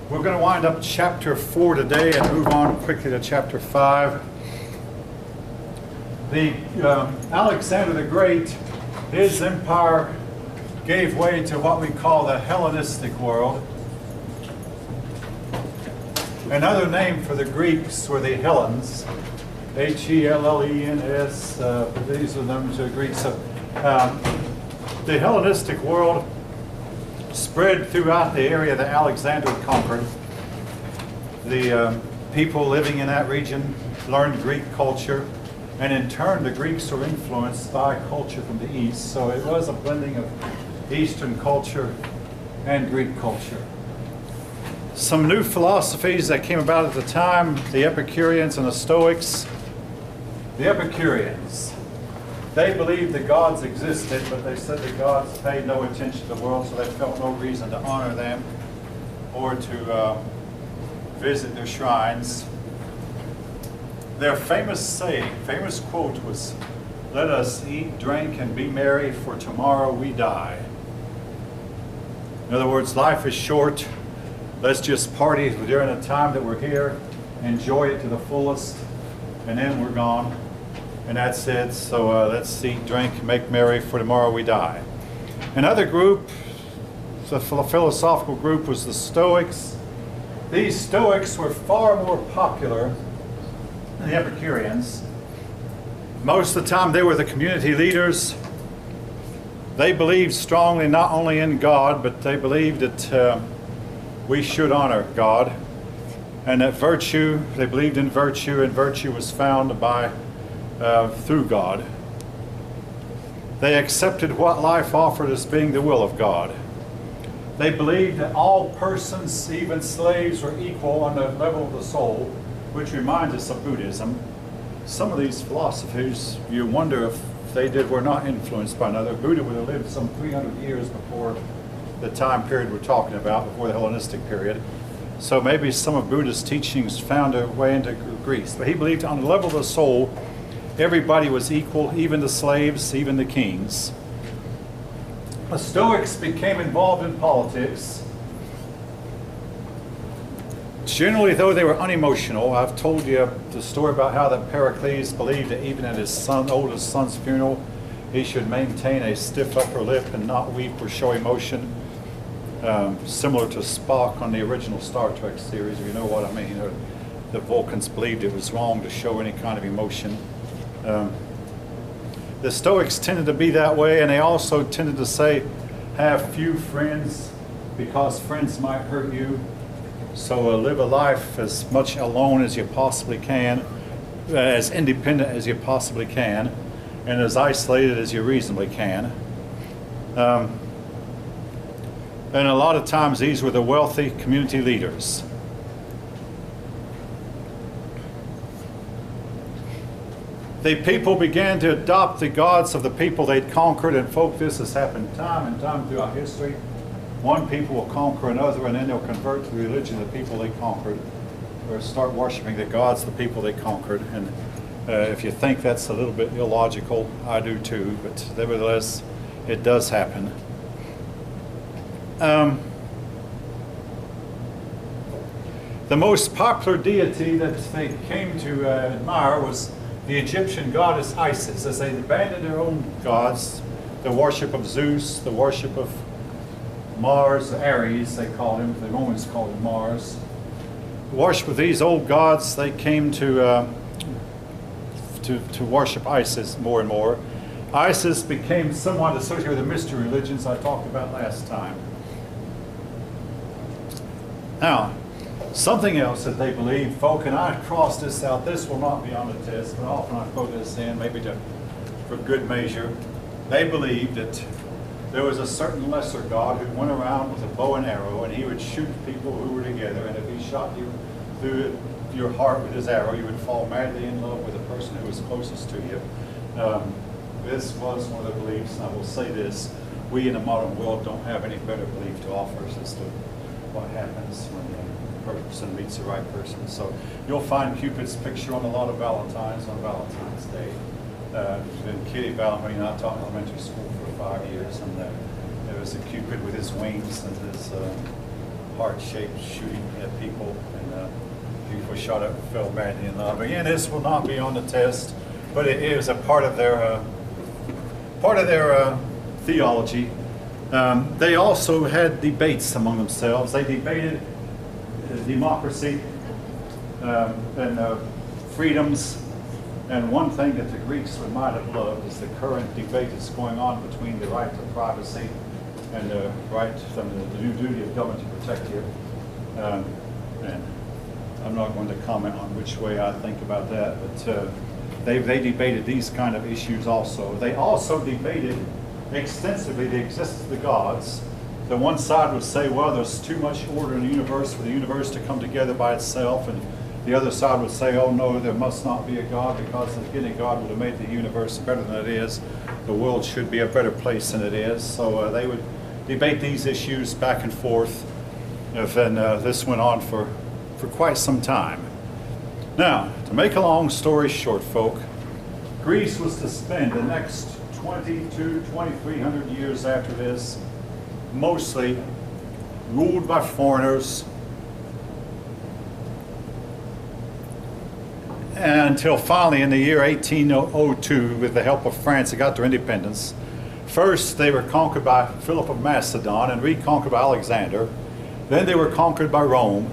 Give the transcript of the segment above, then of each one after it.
We're going to wind up chapter 4 today and move on quickly to chapter 5. Alexander the Great, his empire gave way to what we call the Hellenistic world. Another name for the Greeks were the Hellenes, Hellenes, these are the numbers of the Greeks. So, the Hellenistic world spread throughout the area that Alexander had conquered. The people living in that region learned Greek culture, and in turn the Greeks were influenced by culture from the east. So it was a blending of Eastern culture and Greek culture. Some new philosophies that came about at the time, the Epicureans and the Stoics. The Epicureans, they believed that gods existed, but they said that gods paid no attention to the world, so they felt no reason to honor them or to visit their shrines. Their famous saying, famous quote was, "Let us eat, drink, and be merry, for tomorrow we die." In other words, life is short. Let's just party during the time that we're here, enjoy it to the fullest, and then we're gone. And that's it. So let's eat, drink, make merry, for tomorrow we die. Another group, the philosophical group, was the Stoics. These Stoics were far more popular than the Epicureans. Most of the time they were the community leaders. They believed strongly not only in God, but they believed that we should honor God, and that virtue, they believed in virtue, and virtue was found by through God. They accepted what life offered as being the will of God. They believed that all persons, even slaves, were equal on the level of the soul, which reminds us of Buddhism. Some of these philosophies, you wonder if were not influenced by another. Buddha would have lived some 300 years before the time period we're talking about, before the Hellenistic period. So maybe some of Buddha's teachings found their way into Greece. But he believed on the level of the soul, everybody was equal, even the slaves, even the kings. The Stoics became involved in politics. Generally, though, they were unemotional. I've told you the story about how that Pericles believed that even at his oldest son's funeral, he should maintain a stiff upper lip and not weep or show emotion. Similar to Spock on the original Star Trek series, if you know what I mean. The Vulcans believed it was wrong to show any kind of emotion. The Stoics tended to be that way, and they also tended to say, have few friends because friends might hurt you. So live a life as much alone as you possibly can, as independent as you possibly can, and as isolated as you reasonably can. And a lot of times these were the wealthy community leaders. The people began to adopt the gods of the people they'd conquered, and folk, this has happened time and time throughout history. One people will conquer another, and then they'll convert to the religion of the people they conquered, or start worshiping the gods of the people they conquered. And if you think that's a little bit illogical, I do too, but nevertheless, it does happen. The most popular deity that they came to admire was the Egyptian goddess Isis, as they abandoned their own gods, the worship of Zeus, the worship of Mars, Ares, they called him. The Romans called him Mars. The worship of these old gods, they came to worship Isis more and more. Isis became somewhat associated with the mystery religions I talked about last time. Now, something else that they believe, folk, and I crossed this out. This will not be on the test, but often I quote this in, maybe for good measure. They believed that there was a certain lesser god who went around with a bow and arrow, and he would shoot people who were together, and if he shot you through your heart with his arrow, you would fall madly in love with the person who was closest to you. This was one of the beliefs, and I will say this, we in the modern world don't have any better belief to offer us as to what happens when a person meets the right person. So you'll find Cupid's picture on a lot of Valentines on Valentine's Day. Been Kitty Valentine, I taught elementary school for 5 years, and there was a Cupid with his wings and his heart-shaped shooting at people, and people shot up and fell madly in love. Again, this will not be on the test, but it is a part of their theology. They also had debates among themselves. They debated democracy and freedoms. And one thing that the Greeks might have loved is the current debate that's going on between the right to privacy and the right, the duty of government to protect you. And I'm not going to comment on which way I think about that, but they debated these kind of issues also. They also debated extensively the existence of the gods. The one side would say, well, there's too much order in the universe for the universe to come together by itself, and the other side would say, oh no, there must not be a God, because if any God would have made the universe better than it is, the world should be a better place than it is. So they would debate these issues back and forth, and this went on for quite some time. Now, to make a long story short, folk, Greece was to spend the next 2,300 years after this mostly ruled by foreigners, until finally in the year 1802, with the help of France, they got their independence. First, they were conquered by Philip of Macedon and reconquered by Alexander. Then they were conquered by Rome.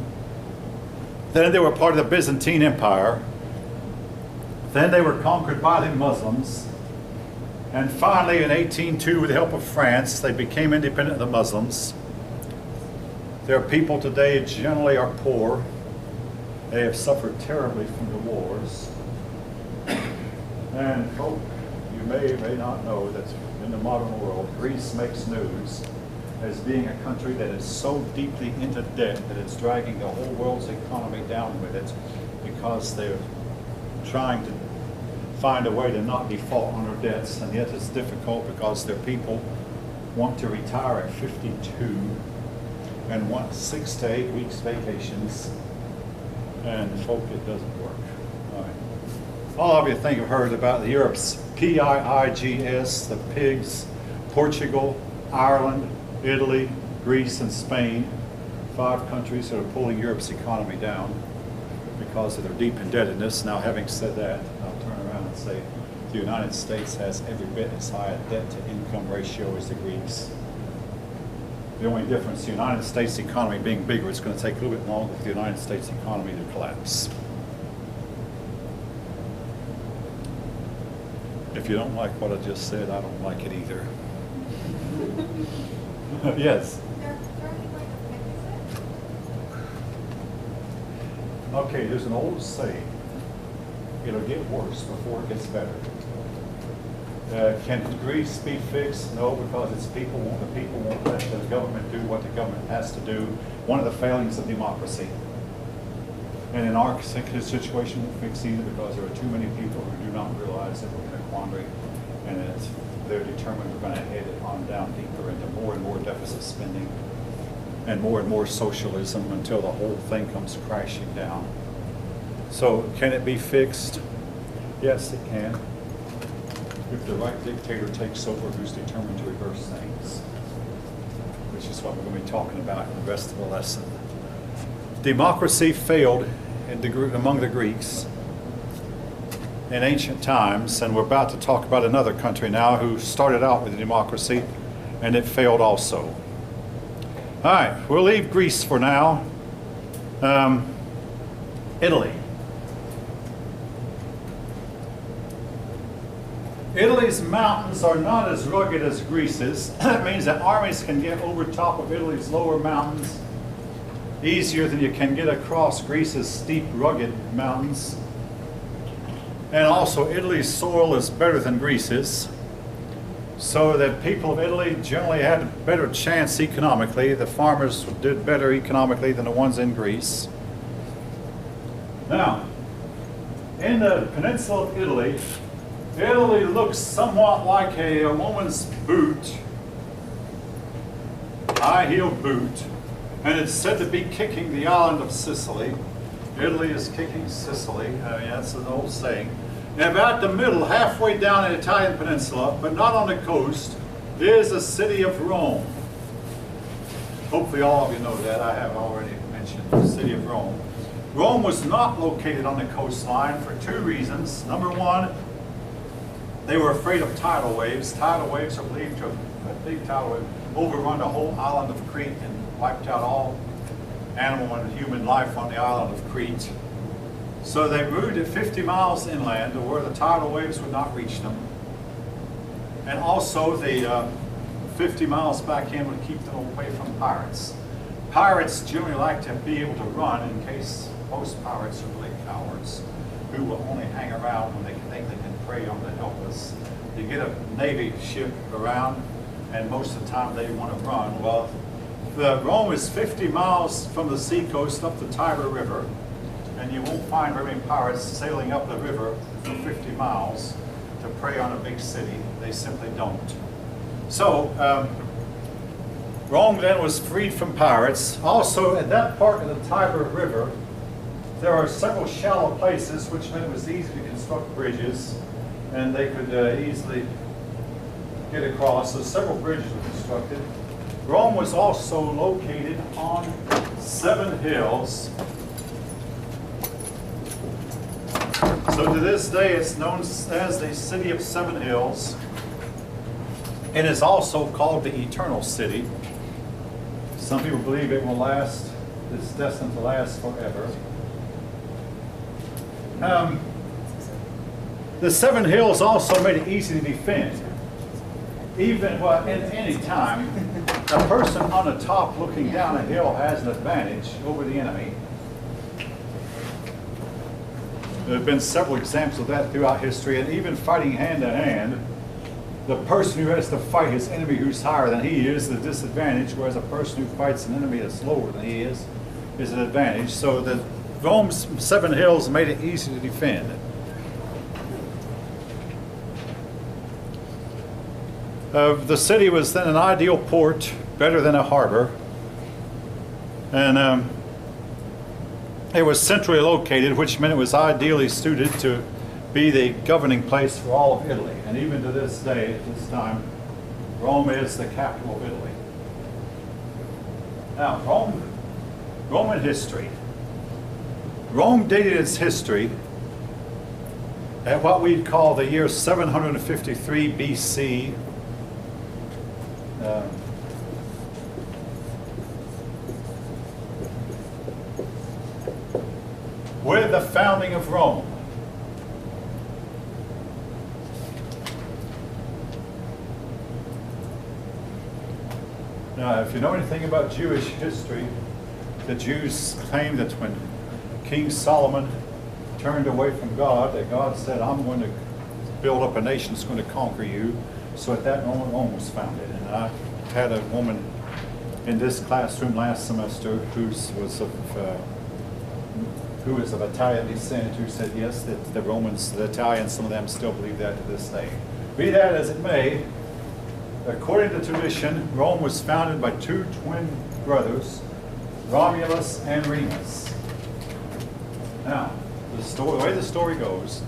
Then they were part of the Byzantine Empire. Then they were conquered by the Muslims. And finally, in 1802, with the help of France, they became independent of the Muslims. Their people today generally are poor. They have suffered terribly from the wars. And folk, you may or may not know that in the modern world, Greece makes news as being a country that is so deeply into debt that it's dragging the whole world's economy down with it, because they're trying to find a way to not default on their debts, and yet it's difficult because their people want to retire at 52 and want 6 to 8 weeks vacations. And folk, it doesn't work. All right. All of you think have heard about Europe's PIIGS, the pigs, Portugal, Ireland, Italy, Greece, and Spain. 5 countries that are pulling Europe's economy down because of their deep indebtedness. Now, having said that, I'll turn around and say the United States has every bit as high a debt-to-income ratio as the Greeks. The only difference, the United States economy being bigger, it's going to take a little bit longer for the United States economy to collapse. If you don't like what I just said, I don't like it either. Yes? Okay, there's an old saying, it'll get worse before it gets better. Can Greece be fixed? No, because the people won't let the government do what the government has to do. One of the failings of democracy. And in our situation, won't fix either, because there are too many people who do not realize that we're in a quandary, and that they're determined we're going to head it on down deeper into more and more deficit spending and more socialism until the whole thing comes crashing down. So can it be fixed? Yes, it can. If the right dictator takes over who's determined to reverse things, which is what we're going to be talking about in the rest of the lesson. Democracy failed among the Greeks in ancient times, and we're about to talk about another country now who started out with a democracy, and it failed also. All right, we'll leave Greece for now. Italy. Italy's mountains are not as rugged as Greece's. That means that armies can get over top of Italy's lower mountains easier than you can get across Greece's steep, rugged mountains. And also, Italy's soil is better than Greece's, so that people of Italy generally had a better chance economically. The farmers did better economically than the ones in Greece. Now, in the peninsula of Italy, Italy looks somewhat like a woman's boot, high-heeled boot, and it's said to be kicking the island of Sicily. Italy is kicking Sicily. That's an old saying. And about the middle, halfway down the Italian peninsula, but not on the coast, is the city of Rome. Hopefully all of you know that. I have already mentioned the city of Rome. Rome was not located on the coastline for two reasons. Number one, they were afraid of tidal waves. Tidal waves are believed to have, a big tidal wave, overrun the whole island of Crete and wiped out all animal and human life on the island of Crete. So they moved it 50 miles inland to where the tidal waves would not reach them. And also the 50 miles back in would keep them away from pirates. Pirates generally like to be able to run in case most pirates are really cowards who will only hang around when they think they can prey on the helpless. You get a Navy ship around and most of the time they want to run. Well, Rome is 50 miles from the seacoast up the Tiber River, and you won't find very many pirates sailing up the river for 50 miles to prey on a big city. They simply don't. So, Rome then was freed from pirates. Also, at that part of the Tiber River, there are several shallow places, which meant it was easy to construct bridges, and they could easily get across. So several bridges were constructed. Rome was also located on 7 hills. So to this day, it's known as the City of 7 Hills. It is also called the Eternal City. Some people believe it will last, it's destined to last forever. The 7 hills also made it easy to defend. Even in any time, a person on the top looking down a hill has an advantage over the enemy. There have been several examples of that throughout history, and even fighting hand to hand, the person who has to fight his enemy who's higher than he is the disadvantage, whereas a person who fights an enemy that's lower than he is an advantage. So the Rome's 7 hills made it easy to defend. The city was then an ideal port, better than a harbor, and it was centrally located, which meant it was ideally suited to be the governing place for all of Italy. And even to this day, at this time, Rome is the capital of Italy. Now, Roman history. Rome dated its history at what we'd call the year 753 BC. With the founding of Rome. Now, if you know anything about Jewish history, the Jews claim that when King Solomon turned away from God, that God said, I'm going to build up a nation that's going to conquer you. So at that moment, Rome was founded. And I had a woman in this classroom last semester who is of Italian descent, who said yes, that the Romans, the Italians, some of them still believe that to this day. Be that as it may, according to tradition, Rome was founded by 2 twin brothers, Romulus and Remus. Now, the way the story goes,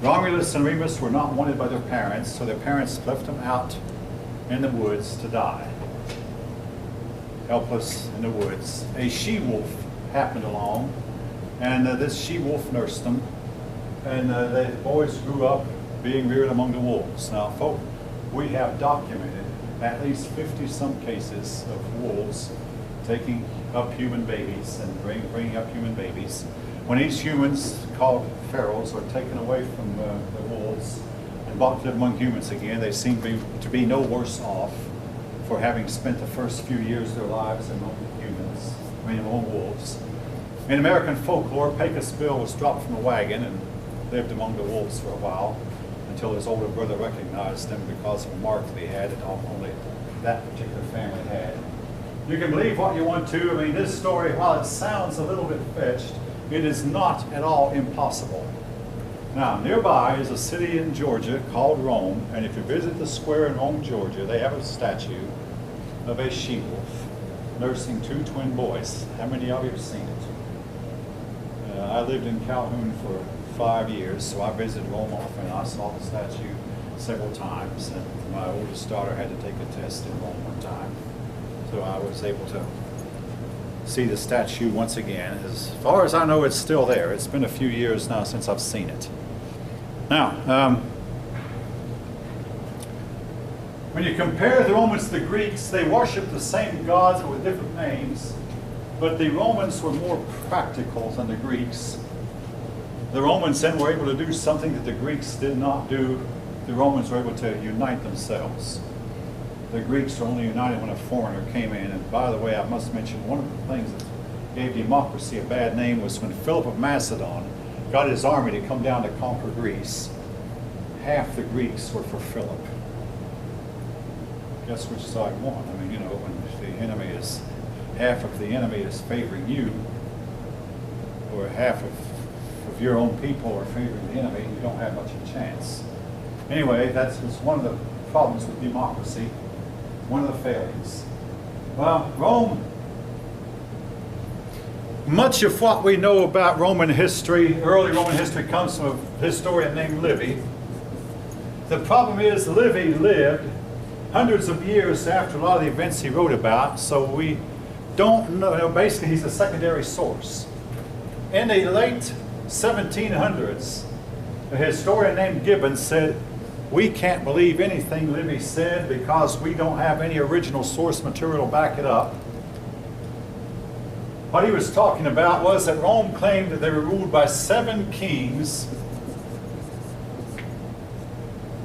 Romulus and Remus were not wanted by their parents, so their parents left them out in the woods to die, helpless in the woods. A she-wolf happened along, and this she-wolf nursed them, and the boys grew up being reared among the wolves. Now, folks, we have documented at least 50-some cases of wolves taking up human babies and bringing up human babies. When these humans, called pharaohs, are taken away from the wolves and brought to live among humans again, they seem to be no worse off for having spent the first few years of their lives among humans, among wolves. In American folklore, Pecos Bill was dropped from a wagon and lived among the wolves for a while until his older brother recognized him because of a mark that he had that only that particular family had. You can believe what you want to. I mean, this story, while it sounds a little bit fetched, it is not at all impossible. Now, nearby is a city in Georgia called Rome, and if you visit the square in Rome, Georgia, they have a statue of a she-wolf nursing 2 twin boys. How many of you have seen it? I lived in Calhoun for 5 years, so I visited Rome often. I saw the statue several times, and my oldest daughter had to take a test in Rome one time. So I was able to see the statue once again. As far as I know, it's still there. It's been a few years now since I've seen it. Now, when you compare the Romans to the Greeks, they worshiped the same gods but with different names. But the Romans were more practical than the Greeks. The Romans then were able to do something that the Greeks did not do. The Romans were able to unite themselves. The Greeks were only united when a foreigner came in. And by the way, I must mention, one of the things that gave democracy a bad name was when Philip of Macedon got his army to come down to conquer Greece. Half the Greeks were for Philip. Guess which side won? I mean, you know, when the enemy is, half of the enemy is favoring you, or half of your own people are favoring the enemy, you don't have much of a chance. Anyway, that's one of the problems with democracy, one of the failings. Well, Rome, much of what we know about Roman history, early Roman history, comes from a historian named Livy. The problem is Livy lived hundreds of years after a lot of the events he wrote about, so we don't know, basically he's a secondary source. In the late 1700s, a historian named Gibbon said, "We can't believe anything Livy said because we don't have any original source material to back it up." What he was talking about was that Rome claimed that they were ruled by 7 kings.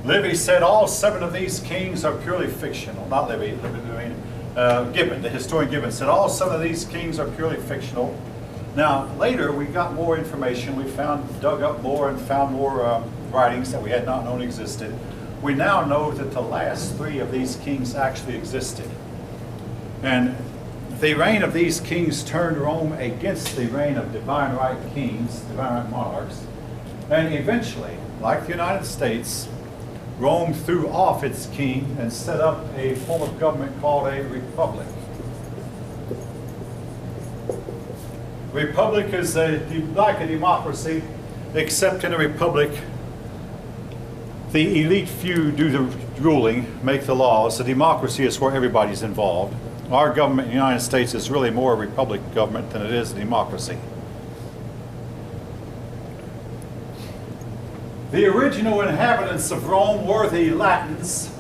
Livy said all 7 of these kings are purely fictional. Not Livy, Gibbon, the historian Gibbon said all 7 of these kings are purely fictional. Now, later we got more information. We dug up more and found more writings that we had not known existed. We now know that the last 3 of these kings actually existed. And the reign of these kings turned Rome against the reign of divine right kings, divine right monarchs. And eventually, like the United States, Rome threw off its king and set up a form of government called a republic. Republic is like a democracy, except in a republic, the elite few do the ruling, make the laws. The democracy is where everybody's involved. Our government in the United States is really more a republic government than it is a democracy. The original inhabitants of Rome were the Latins,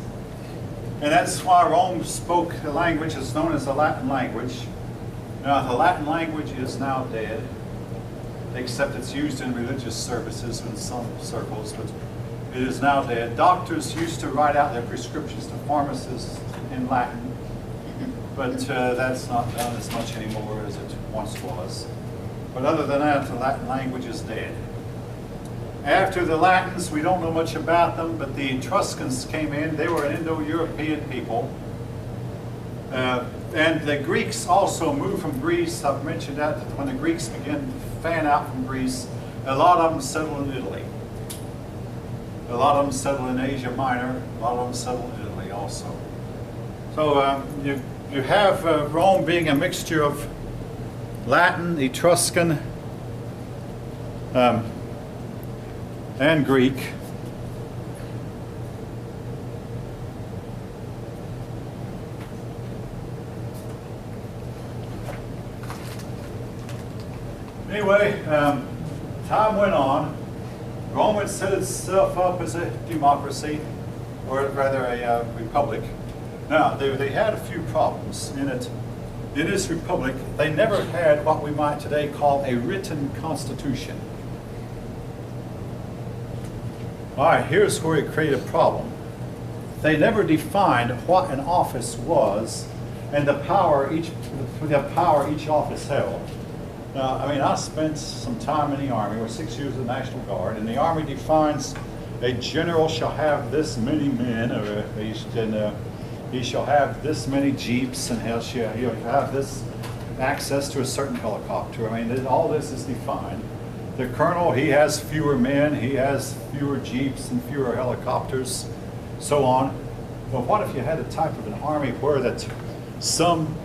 and that's why Rome spoke the language that's known as the Latin language. Now, the Latin language is now dead, except it's used in religious services in some circles, but it is now dead. Doctors used to write out their prescriptions to pharmacists in Latin, but that's not done as much anymore as it once was. But other than that, the Latin language is dead. After the Latins, we don't know much about them, but the Etruscans came in. They were an Indo-European people. And the Greeks also moved from Greece. I've mentioned that when the Greeks began to fan out from Greece, a lot of them settled in Italy. A lot of them settled in Asia Minor. A lot of them settled in Italy also. So you have Rome being a mixture of Latin, Etruscan, and Greek. Anyway, time went on. Rome had set itself up as a democracy, or rather a republic. Now, they had a few problems in it. In this republic, they never had what we might today call a written constitution. All right, here's where it created a problem. They never defined what an office was and the power each office held. Now, I mean, I spent some time in the Army, or 6 years in the National Guard, and the Army defines a general shall have this many men, or he shall have this many jeeps, and he'll have this access to a certain helicopter. I mean, all this is defined. The colonel, he has fewer men, he has fewer jeeps and fewer helicopters, so on. But what if you had a type of an army where that some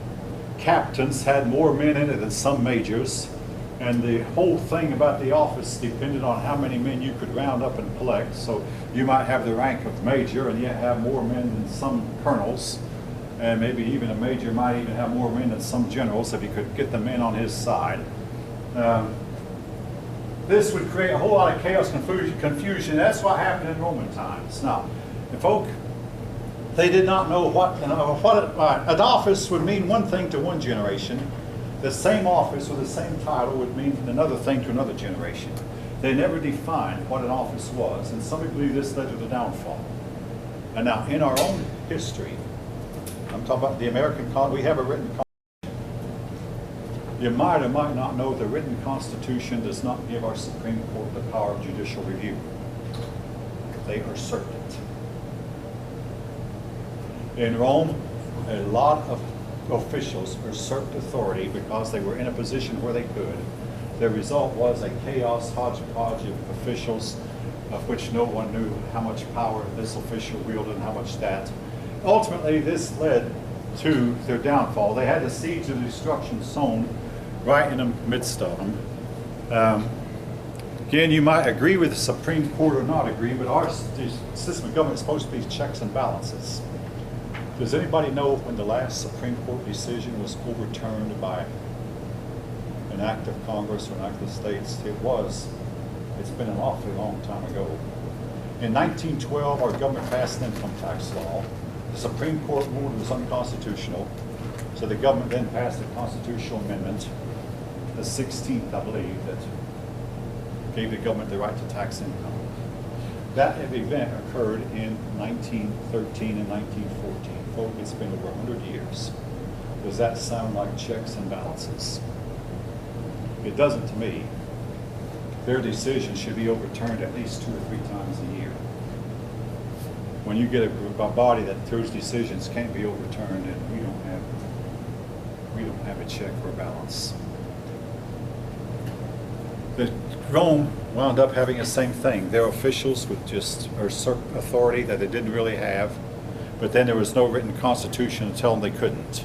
captains had more men in it than some majors, and the whole thing about the office depended on how many men you could round up and collect. So you might have the rank of major and yet have more men than some colonels. and maybe even a major might even have more men than some generals if he could get the men on his side. This would create a whole lot of chaos, confusion. That's what happened in Roman times. Now, the folk, they did not know what an office would mean one thing to one generation. The same office with the same title would mean another thing to another generation. They never defined what an office was, and some people believe this led to the downfall. And now, in our own history, I'm talking about the American we have a written Constitution. You might or might not know the written Constitution does not give our Supreme Court the power of judicial review. They usurped it. In Rome, a lot of officials usurped authority because they were in a position where they could. The result was a chaos, hodgepodge of officials, of which no one knew how much power this official wielded and how much that. Ultimately, this led to their downfall. They had the seeds of destruction sown right in the midst of them. Again, you might agree with the Supreme Court or not agree, but our system of government is supposed to be checks and balances. Does anybody know when the last Supreme Court decision was overturned by an act of Congress or an act of states? It's been an awfully long time ago. In 1912, our government passed an income tax law. The Supreme Court ruled it was unconstitutional, so the government then passed a constitutional amendment, the 16th, I believe, that gave the government the right to tax income. That event occurred in 1913 and 1914. Folks, it's been over 100 years. Does that sound like checks and balances? It doesn't to me. Their decisions should be overturned at least 2 or 3 times a year. When you get a body that those decisions can't be overturned, and we don't have a check or a balance. Rome wound up having the same thing. Their officials would just usurp authority that they didn't really have, but then there was no written constitution to tell them they couldn't.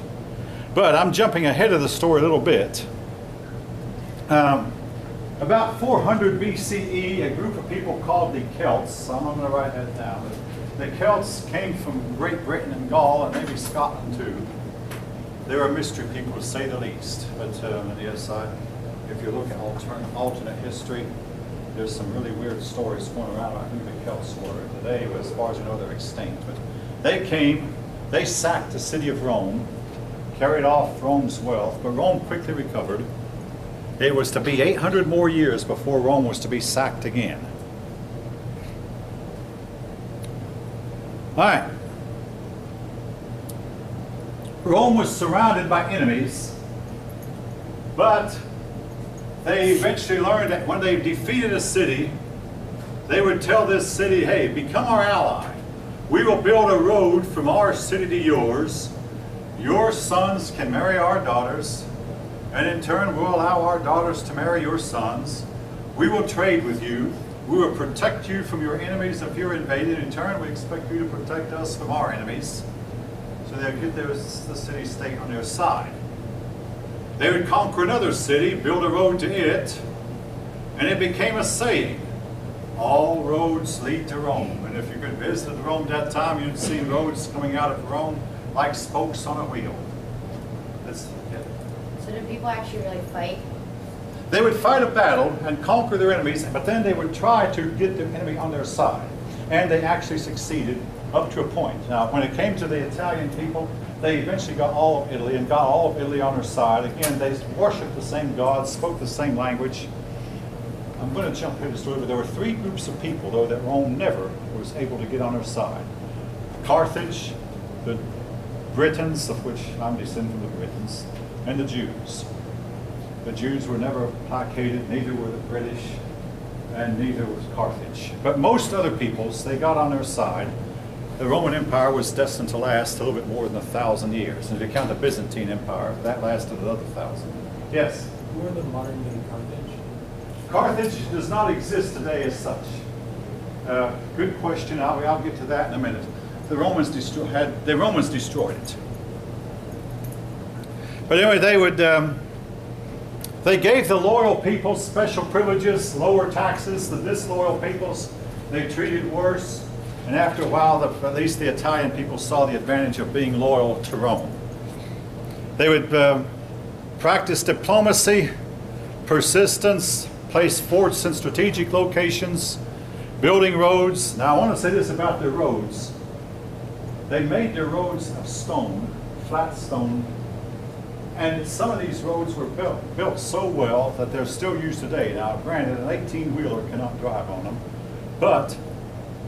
But I'm jumping ahead of the story a little bit. About 400 BCE, a group of people called the Celts, I'm going to write that down. The Celts came from Great Britain and Gaul, and maybe Scotland too. They were a mystery people, to say the least. But on the other side, if you look at alternate history, there's some really weird stories going around about who the Celts were. Today, as far as you know, they're extinct. But they came, they sacked the city of Rome, carried off Rome's wealth, but Rome quickly recovered. It was to be 800 more years before Rome was to be sacked again. All right. Rome was surrounded by enemies, but they eventually learned that when they defeated a city, they would tell this city, hey, become our ally. We will build a road from our city to yours. Your sons can marry our daughters, and in turn we'll allow our daughters to marry your sons. We will trade with you. We will protect you from your enemies if you're invaded. In turn, we expect you to protect us from our enemies. So they'll get the city-state on their side. They would conquer another city, build a road to it, and it became a saying, all roads lead to Rome. And if you could visit Rome at that time, you'd see roads coming out of Rome like spokes on a wheel. So did people actually really fight? They would fight a battle and conquer their enemies, but then they would try to get the enemy on their side. And they actually succeeded up to a point. Now, when it came to the Italian people, they eventually got all of Italy and got all of Italy on their side. Again, they worshiped the same gods, spoke the same language. I'm going to jump into the story, but there were 3 groups of people, though, that Rome never was able to get on their side. Carthage, the Britons, of which I'm descended from the Britons, and the Jews. The Jews were never placated, neither were the British, and neither was Carthage. But most other peoples, they got on their side. The Roman Empire was destined to last a little bit more than 1,000 years. And if you count the Byzantine Empire, that lasted another 1,000. Yes? Who are the modern-day Carthage? Carthage does not exist today as such. Good question. I'll get to that in a minute. The Romans destroyed it. But anyway, they gave the loyal people special privileges, lower taxes. The disloyal peoples, they treated worse. And after a while, at least the Italian people saw the advantage of being loyal to Rome. They would practice diplomacy, persistence, place forts in strategic locations, building roads. Now I want to say this about their roads. They made their roads of stone, flat stone, and some of these roads were built so well that they're still used today. Now granted, an 18-wheeler cannot drive on them, but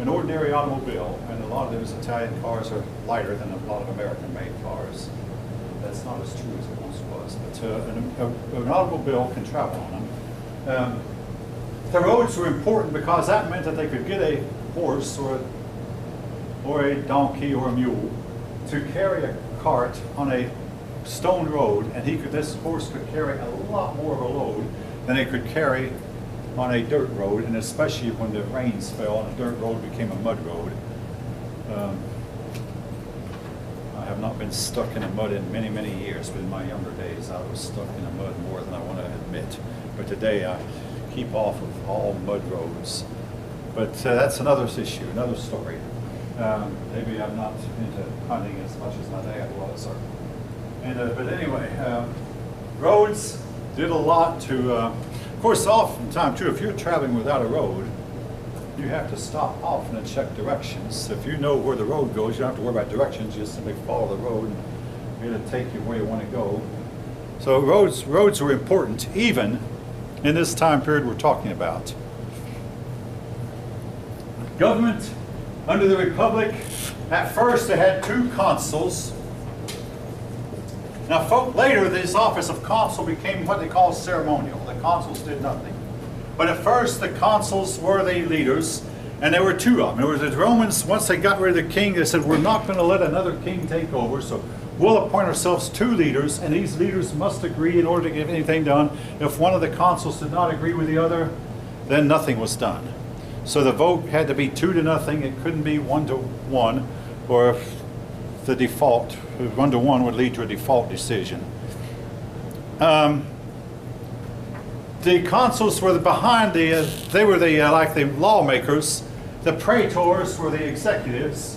an ordinary automobile, and a lot of those Italian cars are lighter than a lot of American-made cars. That's not as true as it once was, but an automobile can travel on them. The roads were important because that meant that they could get a horse or a donkey or a mule to carry a cart on a stone road, and this horse could carry a lot more of a load than it could carry on a dirt road, and especially when the rains fell and the dirt road became a mud road. I have not been stuck in the mud in many, many years, but in my younger days I was stuck in the mud more than I want to admit. But today I keep off of all mud roads. But that's another issue, another story. Maybe I'm not into hunting as much as my dad was. But anyway, roads did a lot to, of course, oftentimes too, if you're traveling without a road, you have to stop often and check directions. If you know where the road goes, you don't have to worry about directions, you just simply follow the road and it'll take you where you want to go. So roads were important even in this time period we're talking about. Government under the Republic, at first they had 2 consuls. Now later this office of consul became what they call ceremonial. The consuls did nothing. But at first the consuls were the leaders, and there were 2 of them. There was the Romans, once they got rid of the king, they said, we're not going to let another king take over, so we'll appoint ourselves 2 leaders, and these leaders must agree in order to get anything done. If one of the consuls did not agree with the other, then nothing was done. So the vote had to be 2-0. It couldn't be 1-1, or if the default, 1-1 would lead to a default decision. The consuls were behind they were like the lawmakers. The praetors were the executives.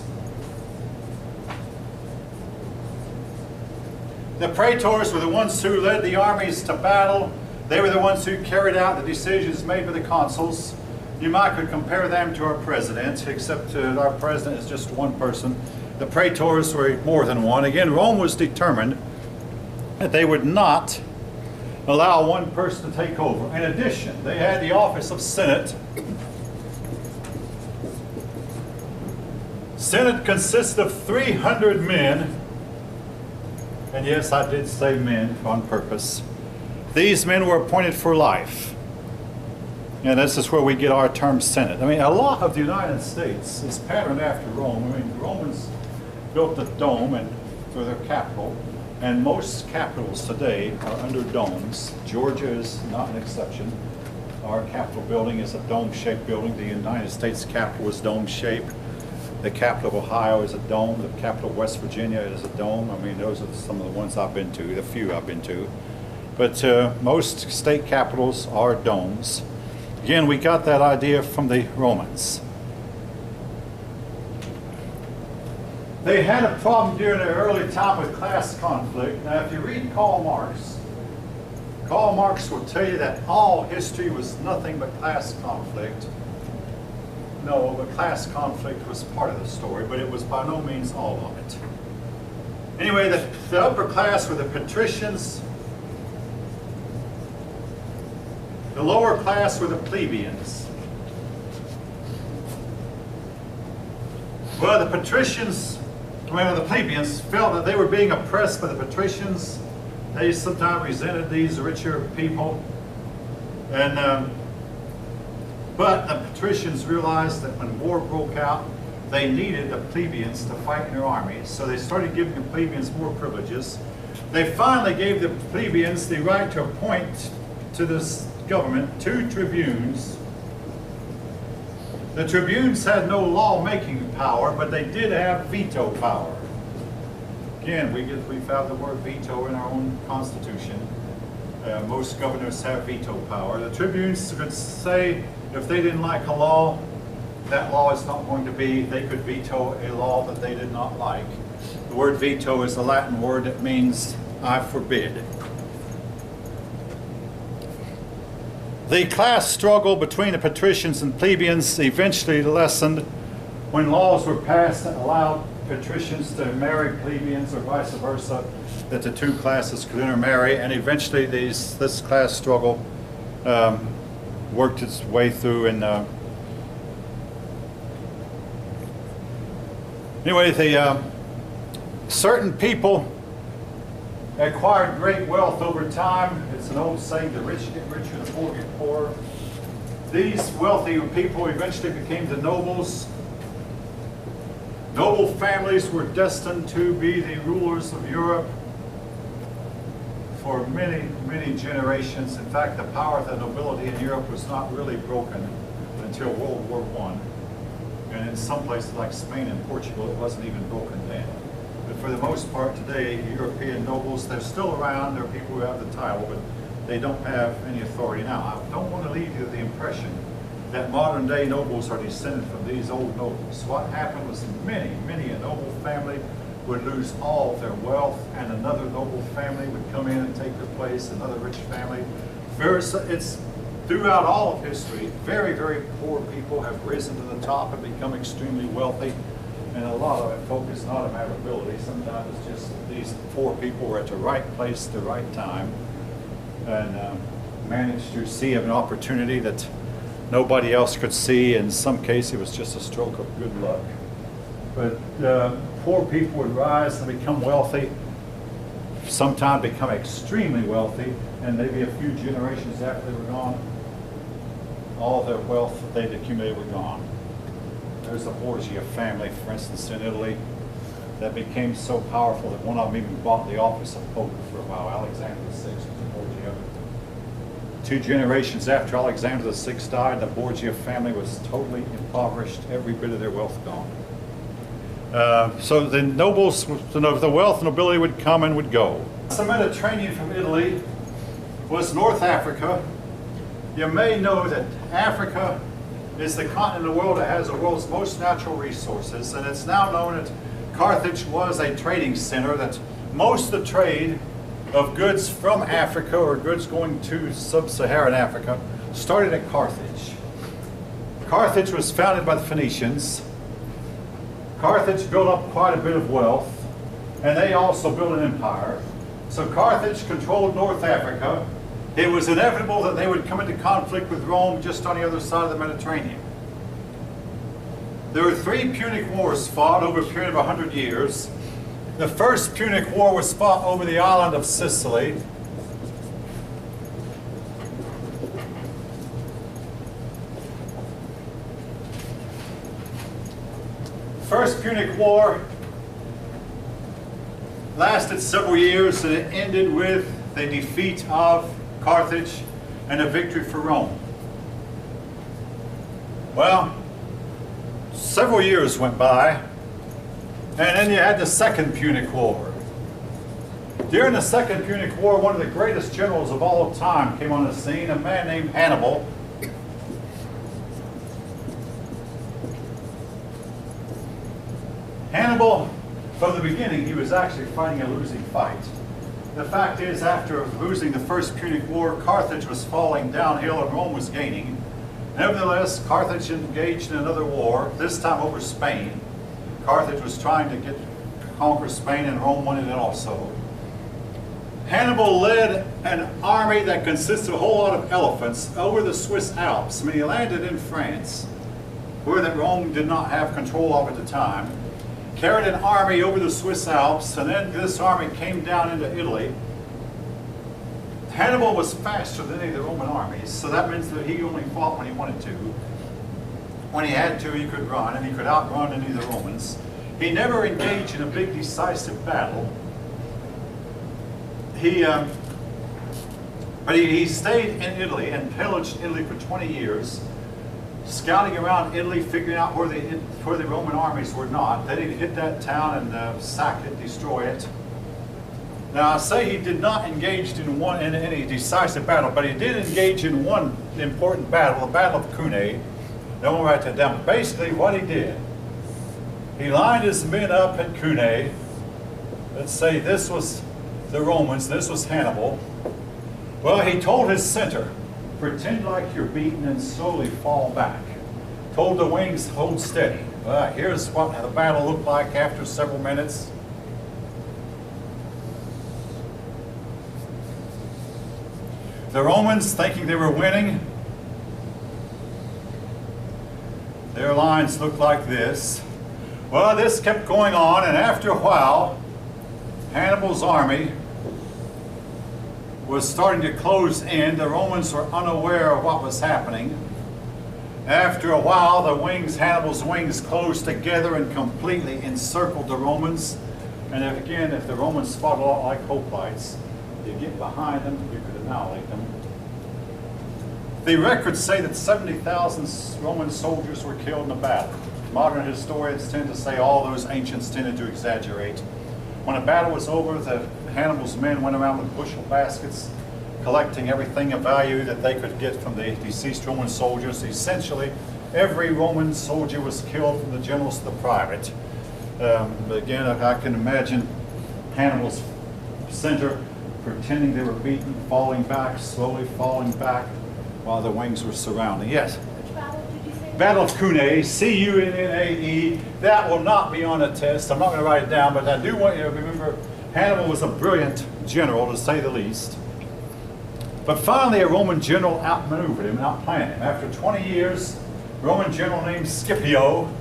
The praetors were the ones who led the armies to battle. They were the ones who carried out the decisions made by the consuls. You might could compare them to our president, except our president is just one person. The praetors were more than one. Again, Rome was determined that they would not allow one person to take over. In addition, they had the office of Senate. Senate consisted of 300 men. And yes, I did say men on purpose. These men were appointed for life. And this is where we get our term Senate. I mean, a lot of the United States is patterned after Rome. I mean, the Romans built the dome for their capital. And most capitals today are under domes. Georgia is not an exception. Our Capitol building is a dome-shaped building. The United States Capitol is dome-shaped. The capital of Ohio is a dome. The capital of West Virginia is a dome. I mean, those are some of the ones I've been to, the few I've been to. But most state capitals are domes. Again, we got that idea from the Romans. They had a problem during their early time with class conflict. Now, if you read Karl Marx will tell you that all history was nothing but class conflict. No, but class conflict was part of the story, but it was by no means all of it. Anyway, the upper class were the patricians. The lower class were the plebeians. Well, the patricians, well, the plebeians felt that they were being oppressed by the patricians. They sometimes resented these richer people. And but the patricians realized that when war broke out, they needed the plebeians to fight in their armies. So they started giving the plebeians more privileges. They finally gave the plebeians the right to appoint to this government 2 tribunes. The tribunes had no law-making power, but they did have veto power. Again, we found the word veto in our own Constitution. Most governors have veto power. The tribunes could say, if they didn't like a law, that law is not going to be, they could veto a law that they did not like. The word veto is a Latin word that means I forbid. The class struggle between the patricians and plebeians eventually lessened when laws were passed that allowed patricians to marry plebeians or vice versa, that the two classes could intermarry, and eventually this class struggle worked its way through. And anyway, certain people acquired great wealth over time. It's an old saying, the rich get richer, the poor get poorer. These wealthy people eventually became the nobles. Noble families were destined to be the rulers of Europe for many, many generations. In fact, the power of the nobility in Europe was not really broken until World War I. And in some places like Spain and Portugal, it wasn't even broken then. But for the most part today, European nobles, they're still around. There are people who have the title, but they don't have any authority. Now, I don't want to leave you with the impression that modern day nobles are descended from these old nobles. What happened was many a noble family would lose all of their wealth, and another noble family would come in and take their place, another rich family. It's throughout all of history, very, very poor people have risen to the top and become extremely wealthy. And a lot of it focused not on their ability. Sometimes it's just that these poor people were at the right place at the right time and managed to see an opportunity that nobody else could see. In some cases, it was just a stroke of good luck. But poor people would rise and become wealthy, sometimes become extremely wealthy, and maybe a few generations after they were gone, all their wealth that they'd accumulated were gone. There's a Borgia family, for instance, in Italy, that became so powerful that one of them even bought the office of Pope for a while. Alexander VI was a Borgia. 2 generations after Alexander VI died, the Borgia family was totally impoverished, every bit of their wealth gone. So the nobles, the wealth and nobility would come and would go. The Mediterranean from Italy was North Africa. You may know that Africa is the continent of the world that has the world's most natural resources, and it's now known that Carthage was a trading center, that most of the trade of goods from Africa or goods going to sub-Saharan Africa started at Carthage. Carthage was founded by the Phoenicians. Carthage built up quite a bit of wealth, and they also built an empire. So Carthage controlled North Africa. It was inevitable that they would come into conflict with Rome just on the other side of the Mediterranean. There were 3 Punic Wars fought over a period of 100 years. The first Punic War was fought over the island of Sicily. First Punic War lasted several years, and it ended with the defeat of Carthage and a victory for Rome. Well, several years went by, and then you had the Second Punic War. During the Second Punic War, one of the greatest generals of all time came on the scene, a man named Hannibal. Hannibal, from the beginning, he was actually fighting a losing fight. The fact is, after losing the First Punic War, Carthage was falling downhill and Rome was gaining. Nevertheless, Carthage engaged in another war, this time over Spain. Carthage was trying to conquer Spain, and Rome wanted it also. Hannibal led an army that consisted of a whole lot of elephants over the Swiss Alps. I mean, he landed in France, where that Rome did not have control of at the time. Carried an army over the Swiss Alps, and then this army came down into Italy. Hannibal was faster than any of the Roman armies, so that means that he only fought when he wanted to. When he had to, he could run, and he could outrun any of the Romans. He never engaged in a big decisive battle. But he stayed in Italy and pillaged Italy for 20 years. Scouting around Italy, figuring out where the Roman armies were not. They didn't hit that town and sack it, destroy it. Now, I say he did not engage in any decisive battle, but he did engage in one important battle, the Battle of Cunae, Don't write that down. But basically what he did, he lined his men up at Cunae. Let's say this was the Romans, this was Hannibal. Well, he told his center, pretend like you're beaten and slowly fall back. Told the wings, hold steady. Well, here's what the battle looked like after several minutes. The Romans, thinking they were winning, their lines looked like this. Well, this kept going on, and after a while, Hannibal's army was starting to close in. The Romans were unaware of what was happening. After a while, Hannibal's wings closed together and completely encircled the Romans. And if the Romans fought a lot like hoplites, you get behind them, you could annihilate them. The records say that 70,000 Roman soldiers were killed in the battle. Modern historians tend to say all those ancients tended to exaggerate. When the battle was over, Hannibal's men went around with bushel baskets, collecting everything of value that they could get from the deceased Roman soldiers. Essentially, every Roman soldier was killed, from the generals to the private. Again, I can imagine Hannibal's center pretending they were beaten, falling back, slowly falling back, while the wings were surrounding. Yes? Which battle did you say? Battle of Cunae, C-U-N-N-A-E. That will not be on a test. I'm not going to write it down, but I do want you to remember Hannibal was a brilliant general, to say the least. But finally, a Roman general outmaneuvered him, outplanned him. After 20 years, a Roman general named Scipio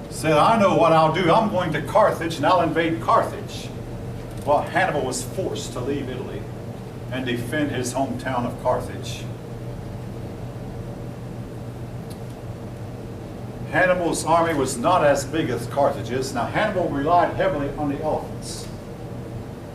said, I know what I'll do. I'm going to Carthage, and I'll invade Carthage. Well, Hannibal was forced to leave Italy and defend his hometown of Carthage. Hannibal's army was not as big as Carthage's. Now, Hannibal relied heavily on the elephants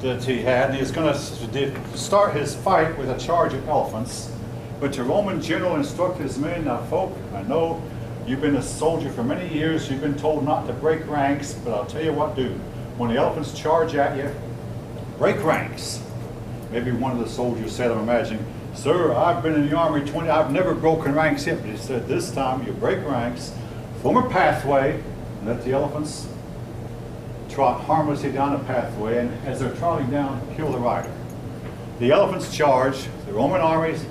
that he had, and he was going to start his fight with a charge of elephants. But the Roman general instructed his men, now, folk, I know you've been a soldier for many years, you've been told not to break ranks, but I'll tell you what, do. When the elephants charge at you, break ranks. Maybe one of the soldiers said, I'm imagining, sir, I've been in the army I've never broken ranks yet. But he said, this time you break ranks, form a pathway, and let the elephants trot harmlessly down the pathway, and as they're trotting down, kill the rider. The elephants charged, the Roman armies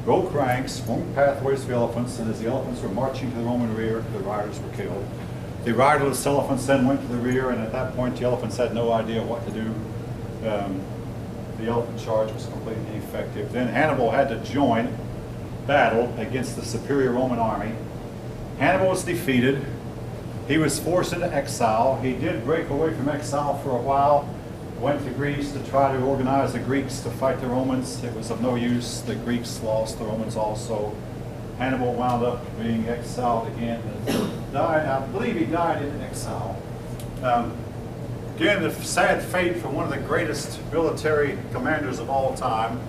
broke ranks, formed pathways for the elephants, and as the elephants were marching to the Roman rear, the riders were killed. The riderless elephants then went to the rear, and at that point the elephants had no idea what to do. The elephant charge was completely ineffective. Then Hannibal had to join battle against the superior Roman army. Hannibal was defeated. He was forced into exile. He did break away from exile for a while, went to Greece to try to organize the Greeks to fight the Romans. It was of no use. The Greeks lost, the Romans also. Hannibal wound up being exiled again and died. I believe he died in exile. Again, the sad fate for one of the greatest military commanders of all time,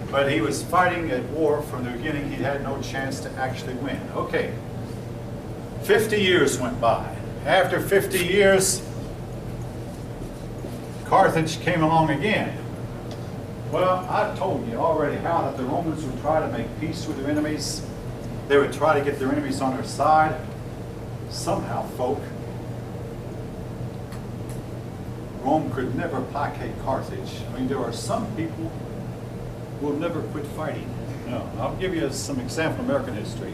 but he was fighting a war from the beginning. He had no chance to actually win. Okay, 50 years went by. After 50 years, Carthage came along again. Well, I've told you already how that the Romans would try to make peace with their enemies. They would try to get their enemies on their side. Somehow, folk, Rome could never placate Carthage. I mean, there are some people who will never quit fighting. No, I'll give you some example of American history.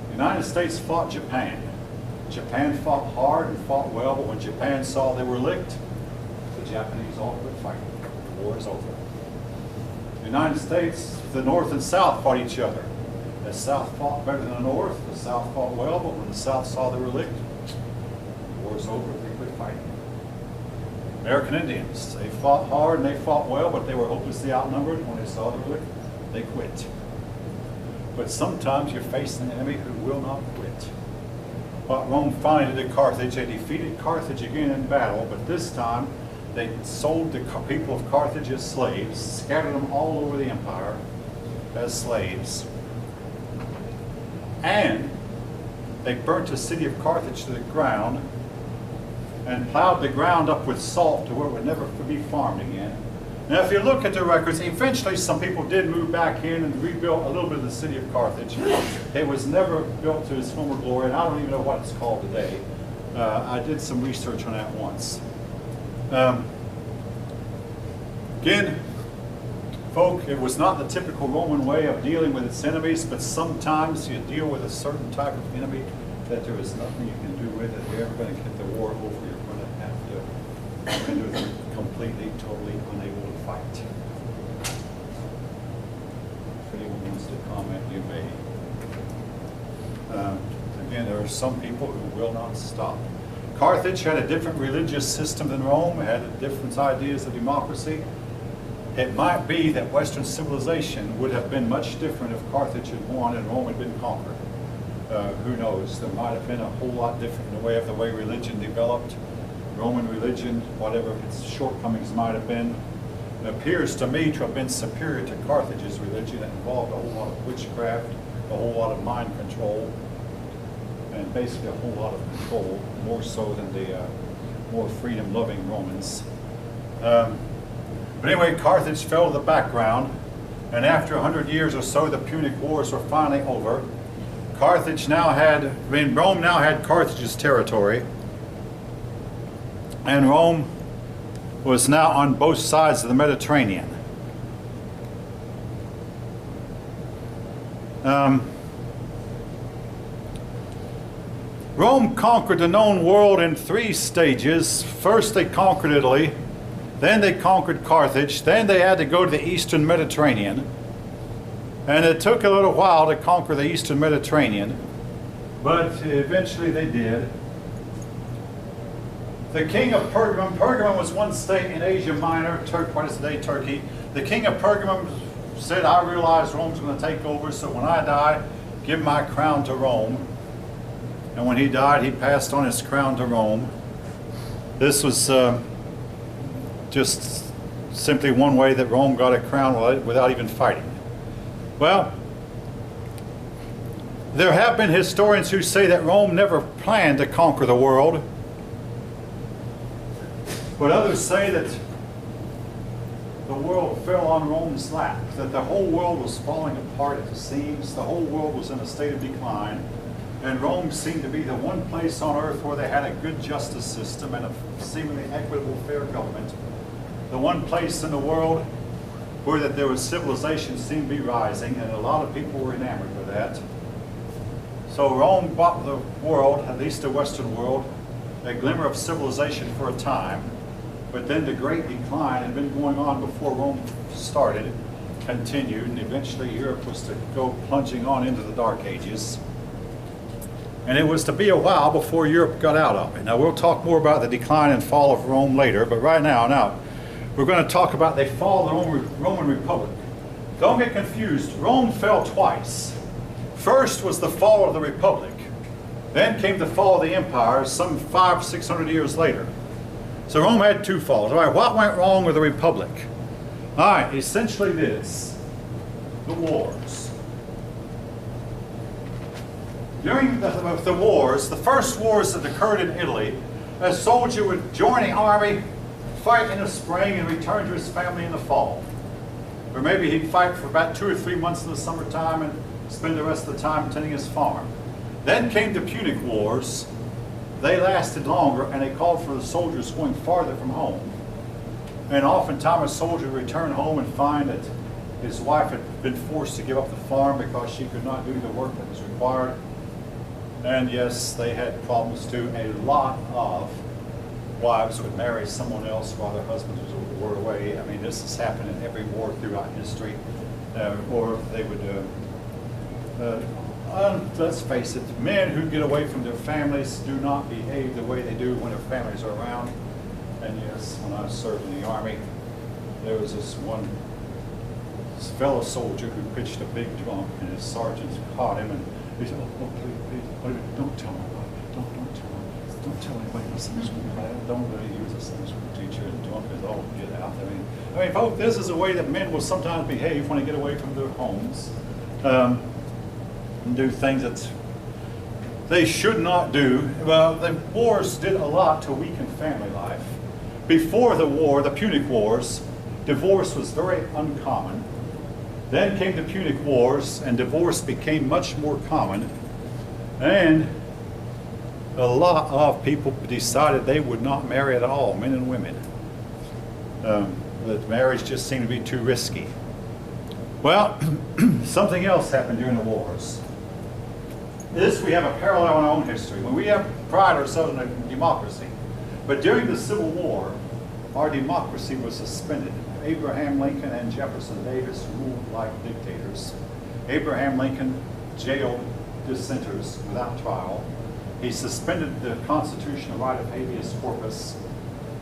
The United States fought Japan. Japan fought hard and fought well, but when Japan saw they were licked, the Japanese all quit fighting. The war is over. The United States, the North and South fought each other. The South fought better than the North. The South fought well, but when the South saw they were licked, the war is over. They quit fighting. American Indians, they fought hard and they fought well, but they were hopelessly outnumbered. When they saw they were licked, they quit. But sometimes you're facing an enemy who will not quit. What Rome finally did to Carthage, they defeated Carthage again in battle, but this time they sold the people of Carthage as slaves, scattered them all over the empire as slaves. And they burnt the city of Carthage to the ground and plowed the ground up with salt to where it would never be farmed again. Now, if you look at the records, eventually some people did move back in and rebuilt a little bit of the city of Carthage. It was never built to its former glory, and I don't even know what it's called today. I did some research on that once. Again, folk, it was not the typical Roman way of dealing with its enemies, but sometimes you deal with a certain type of enemy that there is nothing you can do with it. If you're ever going to get the war over, you're going to have to render them completely, totally unable to fight. If anyone wants to comment, you may. Again, there are some people who will not stop. Carthage had a different religious system than Rome, had different ideas of democracy. It might be that Western civilization would have been much different if Carthage had won and Rome had been conquered. Who knows? There might have been a whole lot different in the way religion developed. Roman religion, whatever its shortcomings might have been, appears to me to have been superior to Carthage's religion. It involved a whole lot of witchcraft, a whole lot of mind control, and basically a whole lot of control, more so than the more freedom-loving Romans. But anyway, Carthage fell to the background, and after 100 years or so, the Punic Wars were finally over. Rome now had Carthage's territory, and Rome was now on both sides of the Mediterranean. Rome conquered the known world in 3 stages. First, they conquered Italy. Then they conquered Carthage. Then they had to go to the Eastern Mediterranean. And it took a little while to conquer the Eastern Mediterranean, but eventually they did. The king of Pergamum was one state in Asia Minor, what is today Turkey. The king of Pergamum said, I realize Rome's going to take over, so when I die, give my crown to Rome. And when he died, he passed on his crown to Rome. This was just simply one way that Rome got a crown without even fighting. Well, there have been historians who say that Rome never planned to conquer the world. But others say that the world fell on Rome's lap, that the whole world was falling apart at the seams, the whole world was in a state of decline, and Rome seemed to be the one place on earth where they had a good justice system and a seemingly equitable, fair government. The one place in the world where that there was civilization seemed to be rising, and a lot of people were enamored with that. So Rome brought the world, at least the Western world, a glimmer of civilization for a time, but then the great decline had been going on before Rome started, continued, and eventually Europe was to go plunging on into the Dark Ages. And it was to be a while before Europe got out of it. Now we'll talk more about the decline and fall of Rome later, but right now, we're going to talk about the fall of the Roman Republic. Don't get confused. Rome fell twice. First was the fall of the Republic. Then came the fall of the Empire some 500-600 years later. So Rome had 2 falls. All right, what went wrong with the Republic? All right, essentially this, the wars. During the wars, the first wars that occurred in Italy, a soldier would join the army, fight in the spring, and return to his family in the fall. Or maybe he'd fight for about 2 or 3 months in the summertime and spend the rest of the time tending his farm. Then came the Punic Wars. They lasted longer, and they called for the soldiers going farther from home. And oftentimes a soldier would return home and find that his wife had been forced to give up the farm because she could not do the work that was required. And yes, they had problems too. A lot of wives would marry someone else while their husbands were away. I mean, this has happened in every war throughout history. Or they would, let's face it, men who get away from their families do not behave the way they do when their families are around. And yes, when I served in the Army, there was this one fellow soldier who pitched a big drunk, and his sergeants caught him, and he said, oh, please, don't tell nobody, don't tell anybody in the Sunday school class, don't really use a Sunday school teacher, and drunk is all get out. I mean, folks, this is the way that men will sometimes behave when they get away from their homes, and do things that they should not do. Well, the wars did a lot to weaken family life. Before the war, the Punic Wars, divorce was very uncommon. Then came the Punic Wars, and divorce became much more common. And a lot of people decided they would not marry at all, men and women. That marriage just seemed to be too risky. Well, something else happened during the wars. This, we have a parallel in our own history. When we have pride ourselves in a democracy, but during the Civil War, our democracy was suspended. Abraham Lincoln and Jefferson Davis ruled like dictators. Abraham Lincoln jailed dissenters without trial. He suspended the constitutional right of habeas corpus,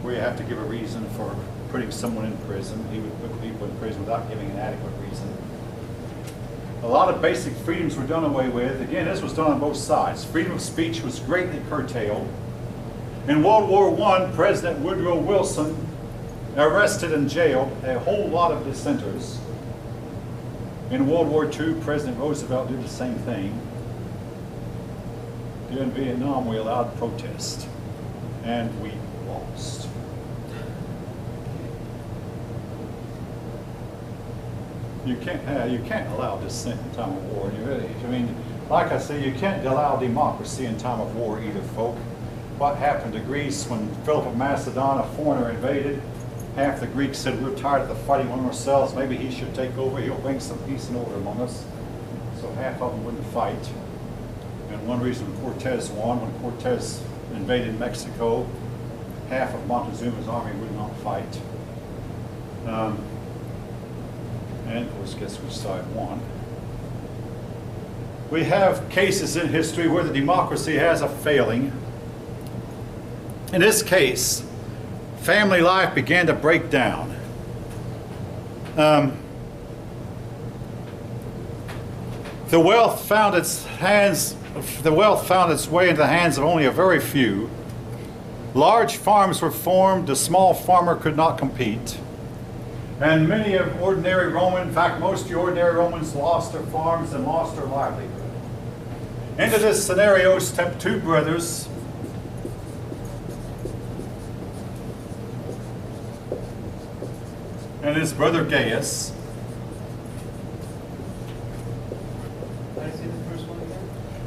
where you have to give a reason for putting someone in prison. He would put people in prison without giving an adequate reason. A lot of basic freedoms were done away with. Again, this was done on both sides. Freedom of speech was greatly curtailed. In World War I, President Woodrow Wilson arrested and jailed a whole lot of dissenters. In World War II, President Roosevelt did the same thing. During Vietnam, we allowed protest, and we lost. You can't allow dissent in time of war. I mean, like I say, you can't allow democracy in time of war either, folk. What happened to Greece when Philip of Macedon, a foreigner, invaded? Half the Greeks said, we're tired of the fighting among ourselves. Maybe he should take over. He'll bring some peace and order among us. So half of them wouldn't fight. And one reason Cortez won, when Cortez invaded Mexico, half of Montezuma's army would not fight. And of course, guess which side won? We have cases in history where the democracy has a failing. In this case, family life began to break down. The wealth found its way into the hands of only a very few. Large farms were formed. The small farmer could not compete. And many of ordinary Romans, in fact, most of the ordinary Romans lost their farms and lost their livelihood. Into this scenario stepped two brothers. And his brother Gaius. Can I see the first one again?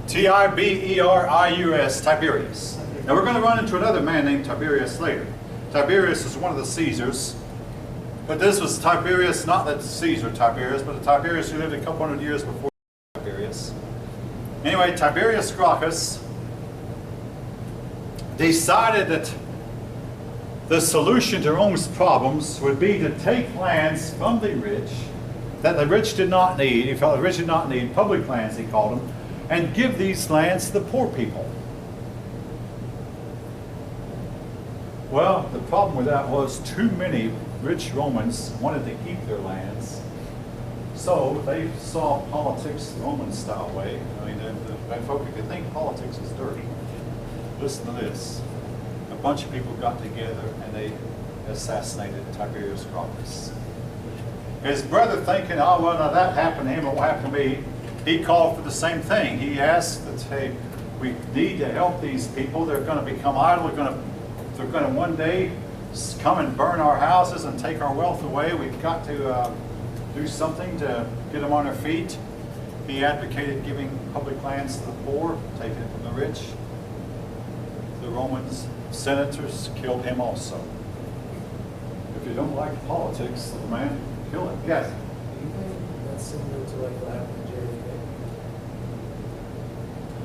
Tiberius, Tiberius. Now we're going to run into another man named Tiberius later. Tiberius is one of the Caesars. But this was Tiberius, not that Caesar Tiberius, but the Tiberius who lived a couple hundred years before Tiberius. Anyway, Tiberius Gracchus decided that the solution to Rome's problems would be to take lands from the rich that the rich did not need. He felt the rich did not need, public lands he called them, and give these lands to the poor people. Well, the problem with that was too many rich Romans wanted to keep their lands. So they saw politics the Roman style way. I mean, the folk, if you think politics is dirty, listen to this. A bunch of people got together and they assassinated Tiberius Gracchus. His brother, thinking, oh, well, now that happened to him, it won't happen to me, he called for the same thing. He asked that, hey, we need to help these people. They're going to become idle. They're going to one day come and burn our houses and take our wealth away. We've got to do something to get them on their feet. He advocated giving public lands to the poor, taking it from the rich. The Romans senators killed him also. If you don't like politics of the man, kill him. Yes? Do you think that's similar to like what happened to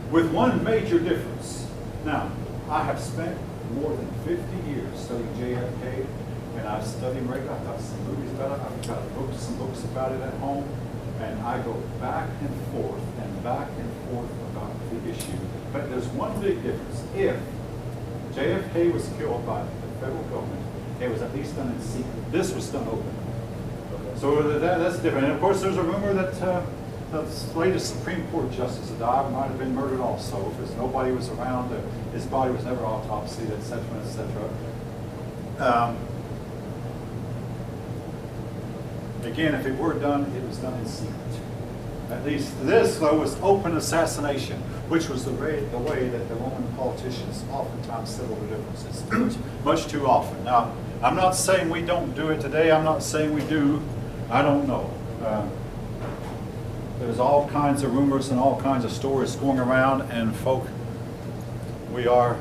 JFK? With one major difference. Now, I have spent more than 50 years studying JFK, and I've studied him regularly. I've got some movies about it. I've got some books about it at home, and I go back and forth about the issue. But there's one big difference. If JFK was killed by the federal government, it was at least done in secret. This was done open. Okay. So that's different. And of course, there's a rumor that the latest Supreme Court justice that died might have been murdered also, because nobody was around. His body was never autopsied, etc., etc. Again, if it were done, it was done in secret. At least this, though, was open assassination, which was the way that the Roman politicians oftentimes settled their differences, much too often. Now, I'm not saying we don't do it today. I'm not saying we do. I don't know. There's all kinds of rumors and all kinds of stories going around, and folk, we are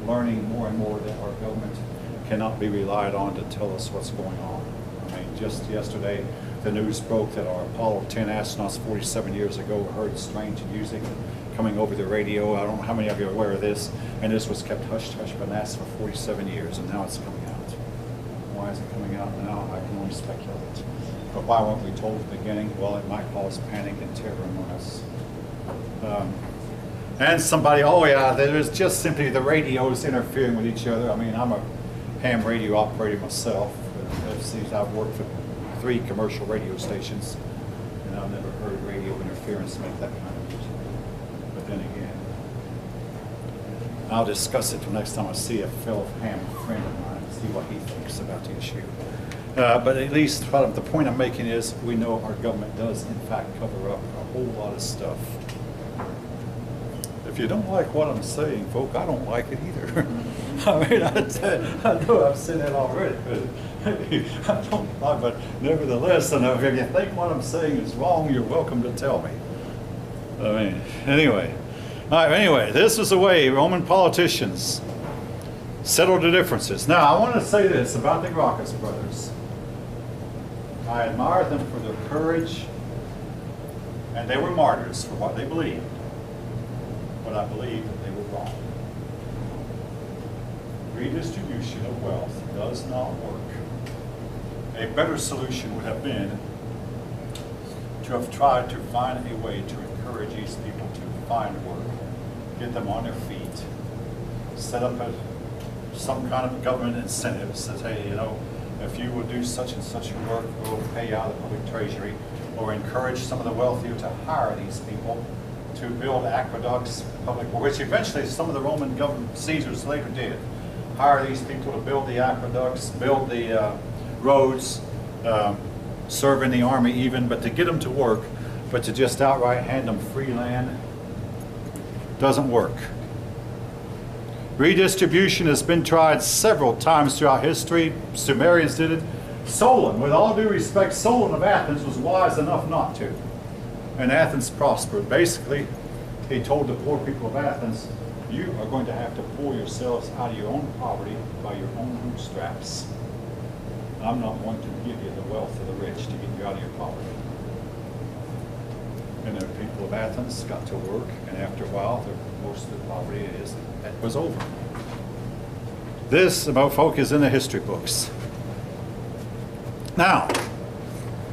learning more and more that our government cannot be relied on to tell us what's going on. I mean, just yesterday, the news broke that our Apollo 10 astronauts 47 years ago heard strange music coming over the radio. I don't know how many of you are aware of this, and this was kept hush-hush by NASA for 47 years, and now it's coming out. Why is it coming out now? I can only speculate. But why weren't we told at the beginning? Well, it might cause panic and terror among us. And somebody, oh yeah, there's just simply the radios interfering with each other. I mean, I'm a ham radio operator myself. I've worked for 3 commercial radio stations, and I've never heard radio interference make that kind of music. But then again, I'll discuss it the next time I see a fellow ham friend of mine, see what he thinks about the issue. But at least the point I'm making is we know our government does in fact cover up a whole lot of stuff. If you don't like what I'm saying, folk, I don't like it either. I mean, I know I've said that already, but I don't like it. But nevertheless, and if you think what I'm saying is wrong, you're welcome to tell me. I mean, anyway. All right, anyway, this is the way Roman politicians settled the differences. Now, I want to say this about the Gracchus brothers. I admire them for their courage, and they were martyrs for what they believed. But I believe that they were wrong. Redistribution of wealth does not work. A better solution would have been to have tried to find a way to encourage these people to find work, get them on their feet, set up some kind of government incentive that says, hey, you know, if you will do such and such work, we'll pay you out of the public treasury, or encourage some of the wealthier to hire these people to build aqueducts, public, which eventually some of the Roman government, Caesars later did, hire these people to build the aqueducts, build the roads, serve in the army even, but to get them to work, but to just outright hand them free land doesn't work. Redistribution has been tried several times throughout history. Sumerians did it. Solon, with all due respect, Solon of Athens was wise enough not to. And Athens prospered. Basically, he told the poor people of Athens, you are going to have to pull yourselves out of your own poverty by your own bootstraps. I'm not going to give you the wealth of the rich to get you out of your poverty. And the people of Athens got to work, and after a while, most of the poverty was over. This, about folk, is in the history books. Now,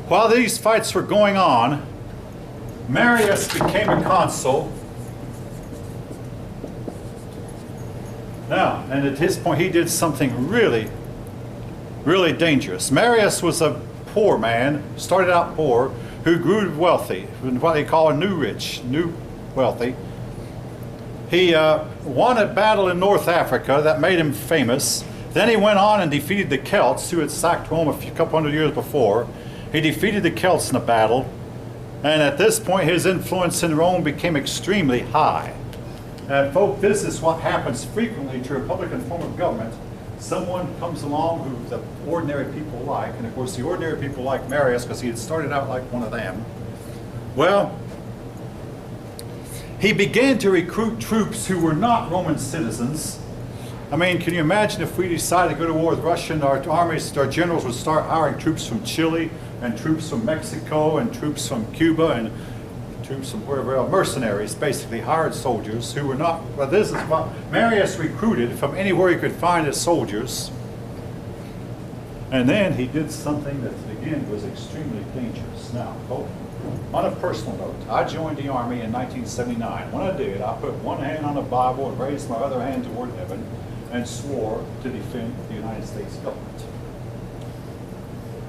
while these fights were going on, Marius became a consul. Now, and at his point, he did something really, really dangerous. Marius was a poor man, started out poor, who grew wealthy, what they call a new rich, new wealthy. He won a battle in North Africa that made him famous. Then he went on and defeated the Celts, who had sacked Rome a couple hundred years before. He defeated the Celts in a battle, and at this point his influence in Rome became extremely high. And folk, this is what happens frequently to a Republican form of government. Someone comes along who the ordinary people like, and of course the ordinary people like Marius because he had started out like one of them. Well, he began to recruit troops who were not Roman citizens. I mean, can you imagine if we decided to go to war with Russia and our armies, our generals would start hiring troops from Chile and troops from Mexico and troops from Cuba and troops from wherever else, mercenaries, basically hired soldiers who were not, well, this is what Marius recruited from anywhere he could find his soldiers. And then he did something that, again, was extremely dangerous. Now, on a personal note, I joined the Army in 1979. When I did, I put one hand on the Bible and raised my other hand toward heaven and swore to defend the United States government.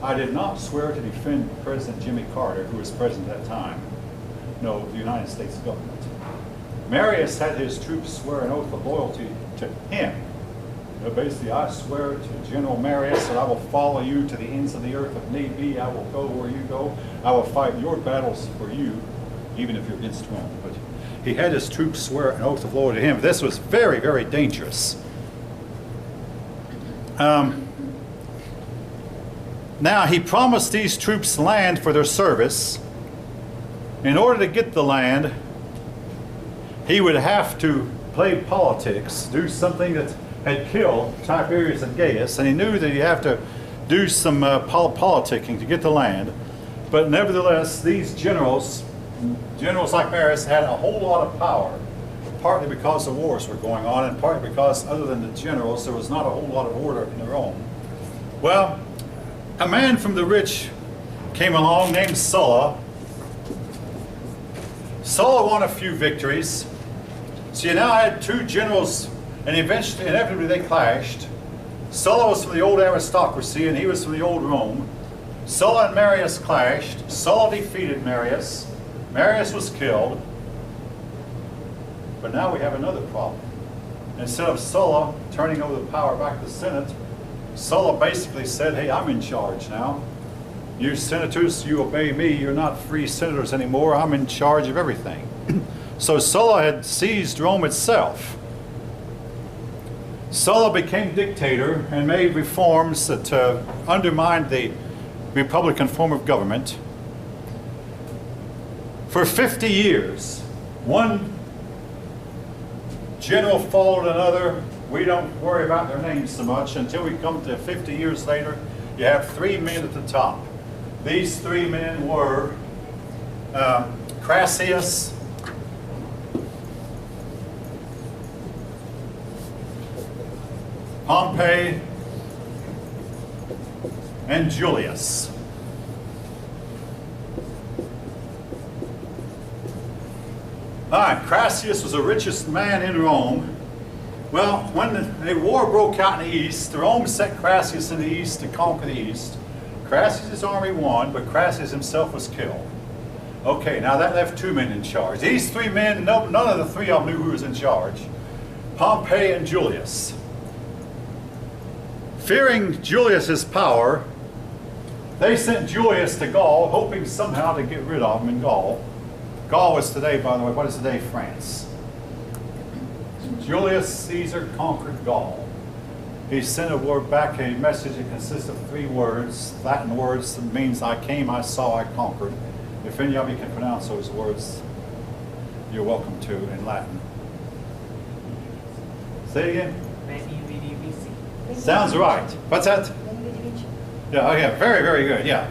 I did not swear to defend President Jimmy Carter, who was president at that time. No, the United States government. Marius had his troops swear an oath of loyalty to him. Basically, I swear to General Marius that I will follow you to the ends of the earth if need be. I will go where you go. I will fight your battles for you, even if you're against Rome. But he had his troops swear an oath of loyalty to him. This was very, very dangerous. Now, he promised these troops land for their service. In order to get the land, he would have to play politics, do something that had killed Tiberius and Gaius, and he knew that he'd have to do some politicking to get the land. But nevertheless, these generals like Marius, had a whole lot of power, partly because the wars were going on, and partly because, other than the generals, there was not a whole lot of order in Rome. Well, a man from the rich came along named Sulla. Sulla won a few victories. So you now had two generals, and eventually, inevitably, they clashed. Sulla was from the old aristocracy, and he was from the old Rome. Sulla and Marius clashed. Sulla defeated Marius. Marius was killed. But now we have another problem. Instead of Sulla turning over the power back to the Senate, Sulla basically said, hey, I'm in charge now. You senators, you obey me. You're not free senators anymore. I'm in charge of everything. So Sulla had seized Rome itself. Sulla became dictator and made reforms that undermined the republican form of government. For 50 years, one general followed another. We don't worry about their names so much until we come to 50 years later. You have three men at the top. These three men were Crassus, Pompey, and Julius. All right, Crassus was the richest man in Rome. Well, when a war broke out in the east, Rome sent Crassus in the east to conquer the east. Crassus' army won, but Crassus himself was killed. Okay, now that left two men in charge. These three men, none of the three of them knew who was in charge. Pompey and Julius. Fearing Julius's power, they sent Julius to Gaul, hoping somehow to get rid of him in Gaul. Gaul was today, by the way, what is today? France. Julius Caesar conquered Gaul. He sent a word back, a message that consists of three words, Latin words that means I came, I saw, I conquered. If any of you can pronounce those words, you're welcome to in Latin. Say it again. Sounds right. What's that? Yeah, oh yeah, very, very good, yeah.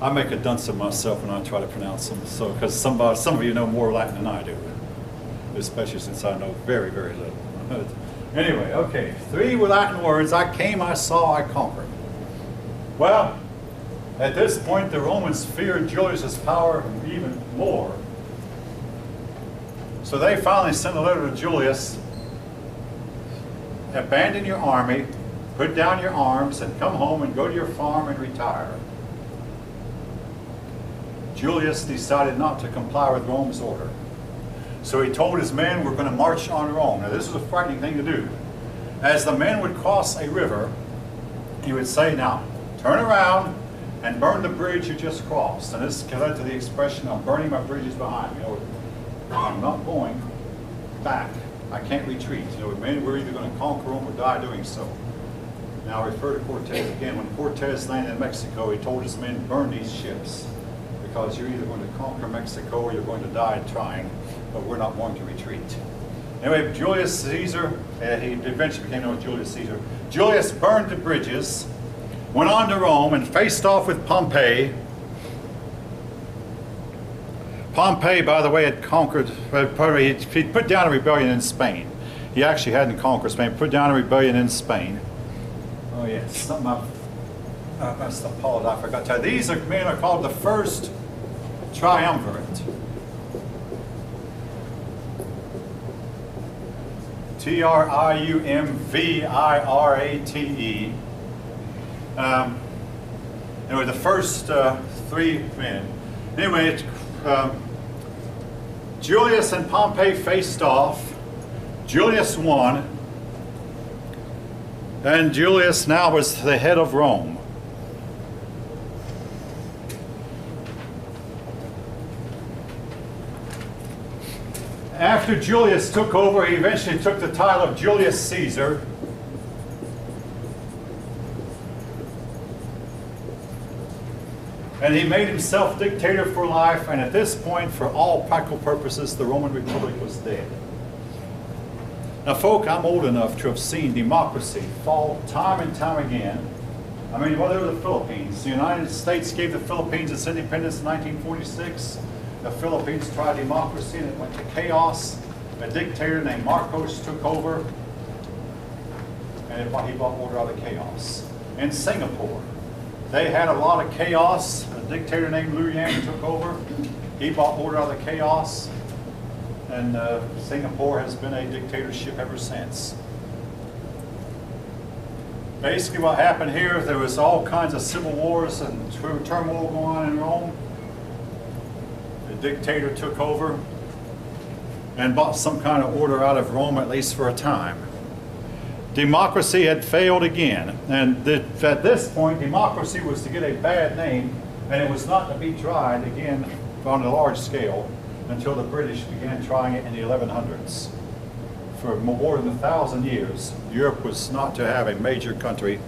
I make a dunce of myself when I try to pronounce them, so because some of you know more Latin than I do, especially since I know very, very little. Anyway, okay, three Latin words, I came, I saw, I conquered. Well, at this point, the Romans feared Julius's power even more. So they finally sent a letter to Julius, abandon your army, put down your arms, and come home and go to your farm and retire. Julius decided not to comply with Rome's order. So he told his men, we're going to march on Rome. Now this was a frightening thing to do. As the men would cross a river, he would say, now, turn around and burn the bridge you just crossed. And this led to the expression, I'm burning my bridges behind me. You know, I'm not going back. I can't retreat. You know, men, we're either going to conquer Rome or die doing so. Now I refer to Cortez again. When Cortez landed in Mexico, he told his men, burn these ships, because you're either going to conquer Mexico or you're going to die trying, but we're not going to retreat. Anyway, Julius Caesar, he eventually became known as Julius Caesar. Julius burned the bridges, went on to Rome, and faced off with Pompey. Pompey, by the way, had conquered, he put down a rebellion in Spain. He actually hadn't conquered Spain, put down a rebellion in Spain. Oh yes, something I must apologize, I forgot to tell you. These men are called the First Triumvirate. Triumvirate. They were the first three men. Anyway, Julius and Pompey faced off. Julius won. And Julius now was the head of Rome. After Julius took over, he eventually took the title of Julius Caesar. And he made himself dictator for life, and at this point, for all practical purposes, the Roman Republic was dead. Now, folk, I'm old enough to have seen democracy fall time and time again. I mean, whether it was the Philippines, the United States gave the Philippines its independence in 1946. The Philippines tried democracy and it went to chaos. A dictator named Marcos took over, and he brought order out of chaos. In Singapore, they had a lot of chaos. A dictator named Liu Yang took over. He brought order out of the chaos. And Singapore has been a dictatorship ever since. Basically what happened here, there was all kinds of civil wars and turmoil going on in Rome. The dictator took over and brought some kind of order out of Rome, at least for a time. Democracy had failed again, and at this point, democracy was to get a bad name, and it was not to be tried again on a large scale until the British began trying it in the 1100s. For more than 1,000 years, Europe was not to have a major country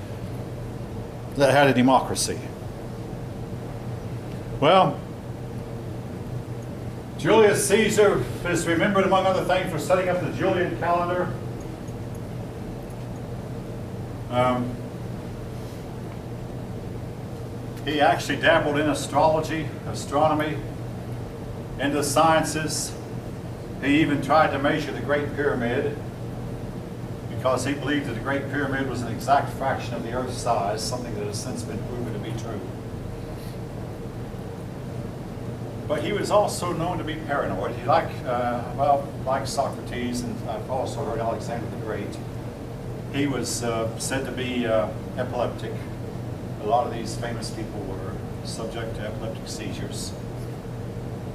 that had a democracy. Well, Julius Caesar is remembered, among other things, for setting up the Julian calendar. He actually dabbled in astrology, astronomy, and the sciences. He even tried to measure the Great Pyramid because he believed that the Great Pyramid was an exact fraction of the Earth's size, something that has since been proven to be true. But he was also known to be paranoid. He like Socrates, and I've also heard Alexander the Great. He was said to be epileptic. A lot of these famous people were subject to epileptic seizures.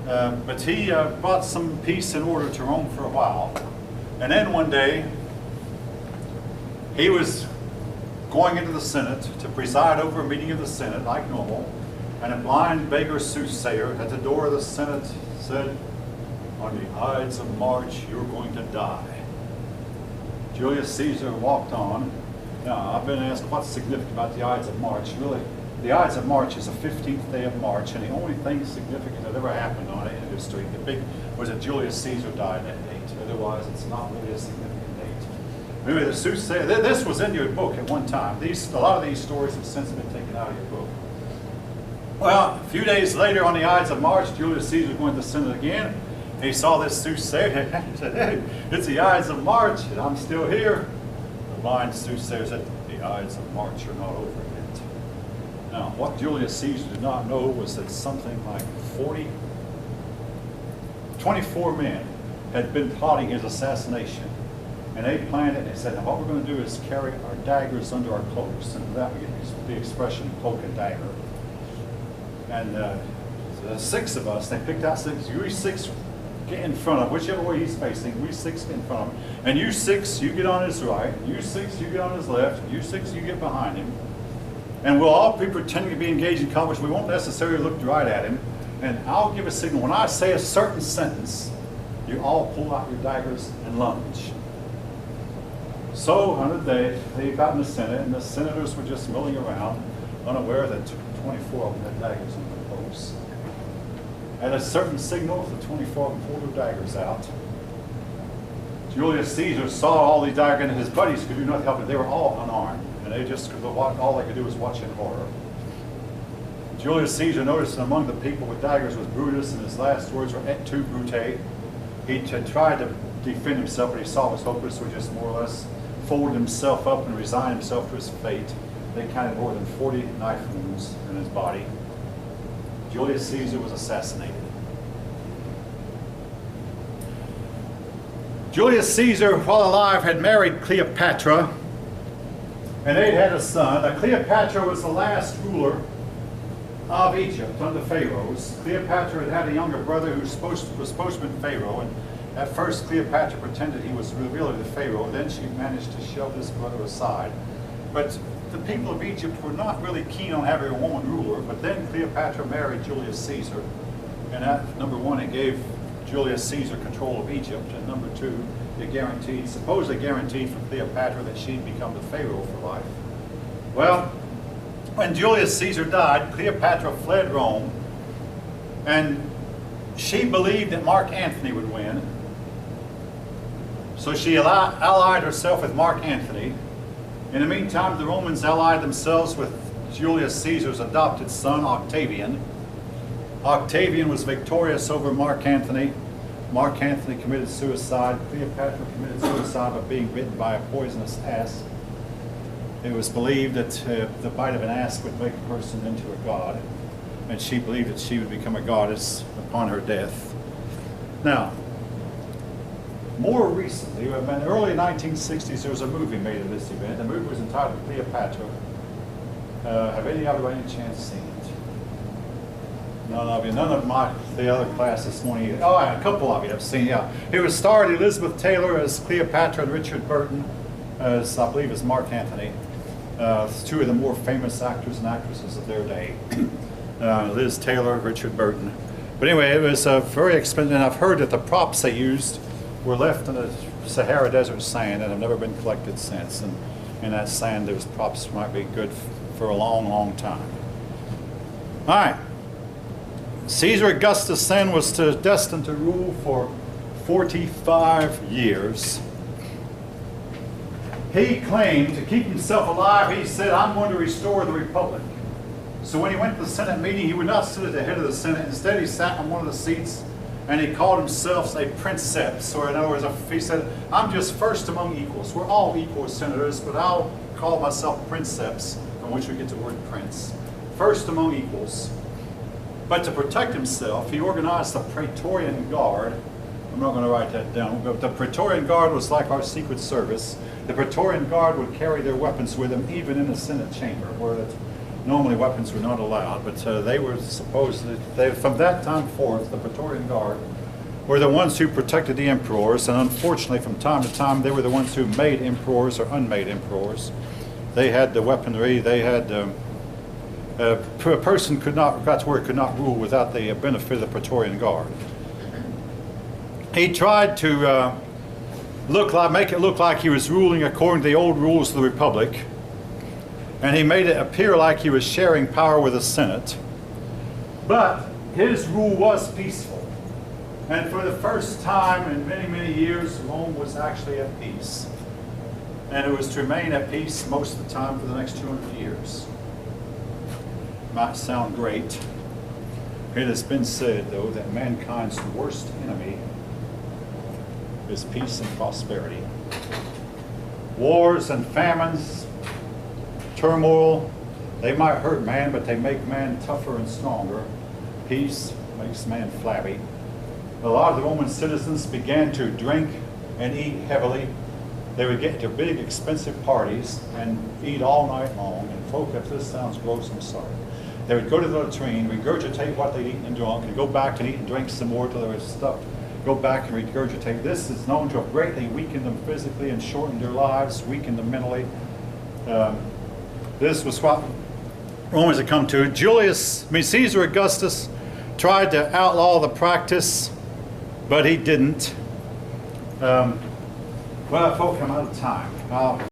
But he brought some peace and order to Rome for a while. And then one day, he was going into the Senate to preside over a meeting of the Senate, like normal, and a blind beggar soothsayer at the door of the Senate said, "On the Ides of March, you're going to die." Julius Caesar walked on. Now, I've been asked what's significant about the Ides of March. Really, the Ides of March is the 15th day of March, and the only thing significant that ever happened on it in history, was that Julius Caesar died that date. Otherwise, it's not really a significant date. Remember, the soothsayer, this was in your book at one time. A lot of these stories have since been taken out of your book. Well, a few days later, on the Ides of March, Julius Caesar went to the Senate again. He saw this soothsayer. He said, "Hey, it's the Ides of March, and I'm still here." The blind soothsayer said, "The Ides of March are not over yet." Now, what Julius Caesar did not know was that something like 24 men had been plotting his assassination. And they planned it, and they said, "Now what we're going to do is carry our daggers under our cloaks." And that we get the expression cloak and dagger. And so the 6 of us, they picked out 6. You 6 get in front of, whichever way he's facing, we 6 get in front of him. And you 6, you get on his right. You 6, you get on his left. You 6, you get behind him. And we'll all be pretending to be engaged in conversation. We won't necessarily look right at him. And I'll give a signal. When I say a certain sentence, you all pull out your daggers and lunge. So on the day, they got in the Senate, and the senators were just milling around, unaware that 24 of them had daggers in their cloaks. At a certain signal, the 24 of them pulled their daggers out. Julius Caesar saw all these daggers, and his buddies could do nothing to help it. They were all unarmed, and all they could do was watch in horror. Julius Caesar noticed that among the people with daggers was Brutus, and his last words were "Et tu, Brute." He had tried to defend himself, but he saw it was hopeless, so he just more or less folded himself up and resigned himself to his fate. They counted more than 40 knife wounds in his body. Julius Caesar was assassinated. Julius Caesar, while alive, had married Cleopatra, and they had a son. Now, Cleopatra was the last ruler of Egypt under Pharaohs. Cleopatra had a younger brother who was supposed to be Pharaoh, and at first Cleopatra pretended he was really the Pharaoh. Then she managed to shove this brother aside. But the people of Egypt were not really keen on having a woman ruler, but then Cleopatra married Julius Caesar, and that, number one, it gave Julius Caesar control of Egypt, and number two, it supposedly guaranteed for Cleopatra that she'd become the Pharaoh for life. Well, when Julius Caesar died, Cleopatra fled Rome, and she believed that Mark Antony would win. So she allied herself with Mark Antony. In the meantime, the Romans allied themselves with Julius Caesar's adopted son, Octavian. Octavian was victorious over Mark Antony. Mark Antony committed suicide. Cleopatra committed suicide by being bitten by a poisonous asp. It was believed that the bite of an asp would make a person into a god, and she believed that she would become a goddess upon her death. Now, more recently, in the early 1960s, there was a movie made of this event. The movie was entitled Cleopatra. Have any of you by any chance seen it? None of you. None of the other class this morning either. Oh, a couple of you have seen it. Yeah. It was starred Elizabeth Taylor as Cleopatra and Richard Burton as, I believe, as Mark Antony. Two of the more famous actors and actresses of their day. Liz Taylor, Richard Burton. But anyway, it was very expensive, and I've heard that the props they used were left in the Sahara Desert sand and have never been collected since. And in that sand, those props might be good for a long, long time. All right. Caesar Augustus then was destined to rule for 45 years. He claimed to keep himself alive. He said, I'm going to restore the republic. So when he went to the Senate meeting, he would not sit at the head of the Senate. Instead, he sat on one of the seats, and he called himself a princeps, or in other words, he said, I'm just first among equals. We're all equal senators, but I'll call myself princeps, from which we get the word prince. First among equals. But to protect himself, he organized the Praetorian Guard. I'm not going to write that down, but the Praetorian Guard was like our Secret Service. The Praetorian Guard would carry their weapons with them, even in the Senate chamber, where normally weapons were not allowed, but they were supposed to, from that time forth, the Praetorian Guard were the ones who protected the emperors, and unfortunately from time to time they were the ones who made emperors or unmade emperors. They had the weaponry, they had, a person got to where he could not rule without the benefit of the Praetorian Guard. He tried to make it look like he was ruling according to the old rules of the Republic, and he made it appear like he was sharing power with the Senate. But his rule was peaceful. And for the first time in many, many years, Rome was actually at peace. And it was to remain at peace most of the time for the next 200 years. Might sound great. It has been said, though, that mankind's worst enemy is peace and prosperity. Wars and famines, turmoil, they might hurt man, but they make man tougher and stronger. Peace makes man flabby. A lot of the Roman citizens began to drink and eat heavily. They would get to big, expensive parties and eat all night long. And folk, if this sounds gross, I'm sorry. They would go to the latrine, regurgitate what they'd eaten and drunk, and go back and eat and drink some more till they were stuffed. Go back and regurgitate. This is known to have greatly weakened them physically and shortened their lives, weakened them mentally. This was what Romans had come to. Caesar Augustus tried to outlaw the practice, but he didn't. Well, folk, I'm out of time.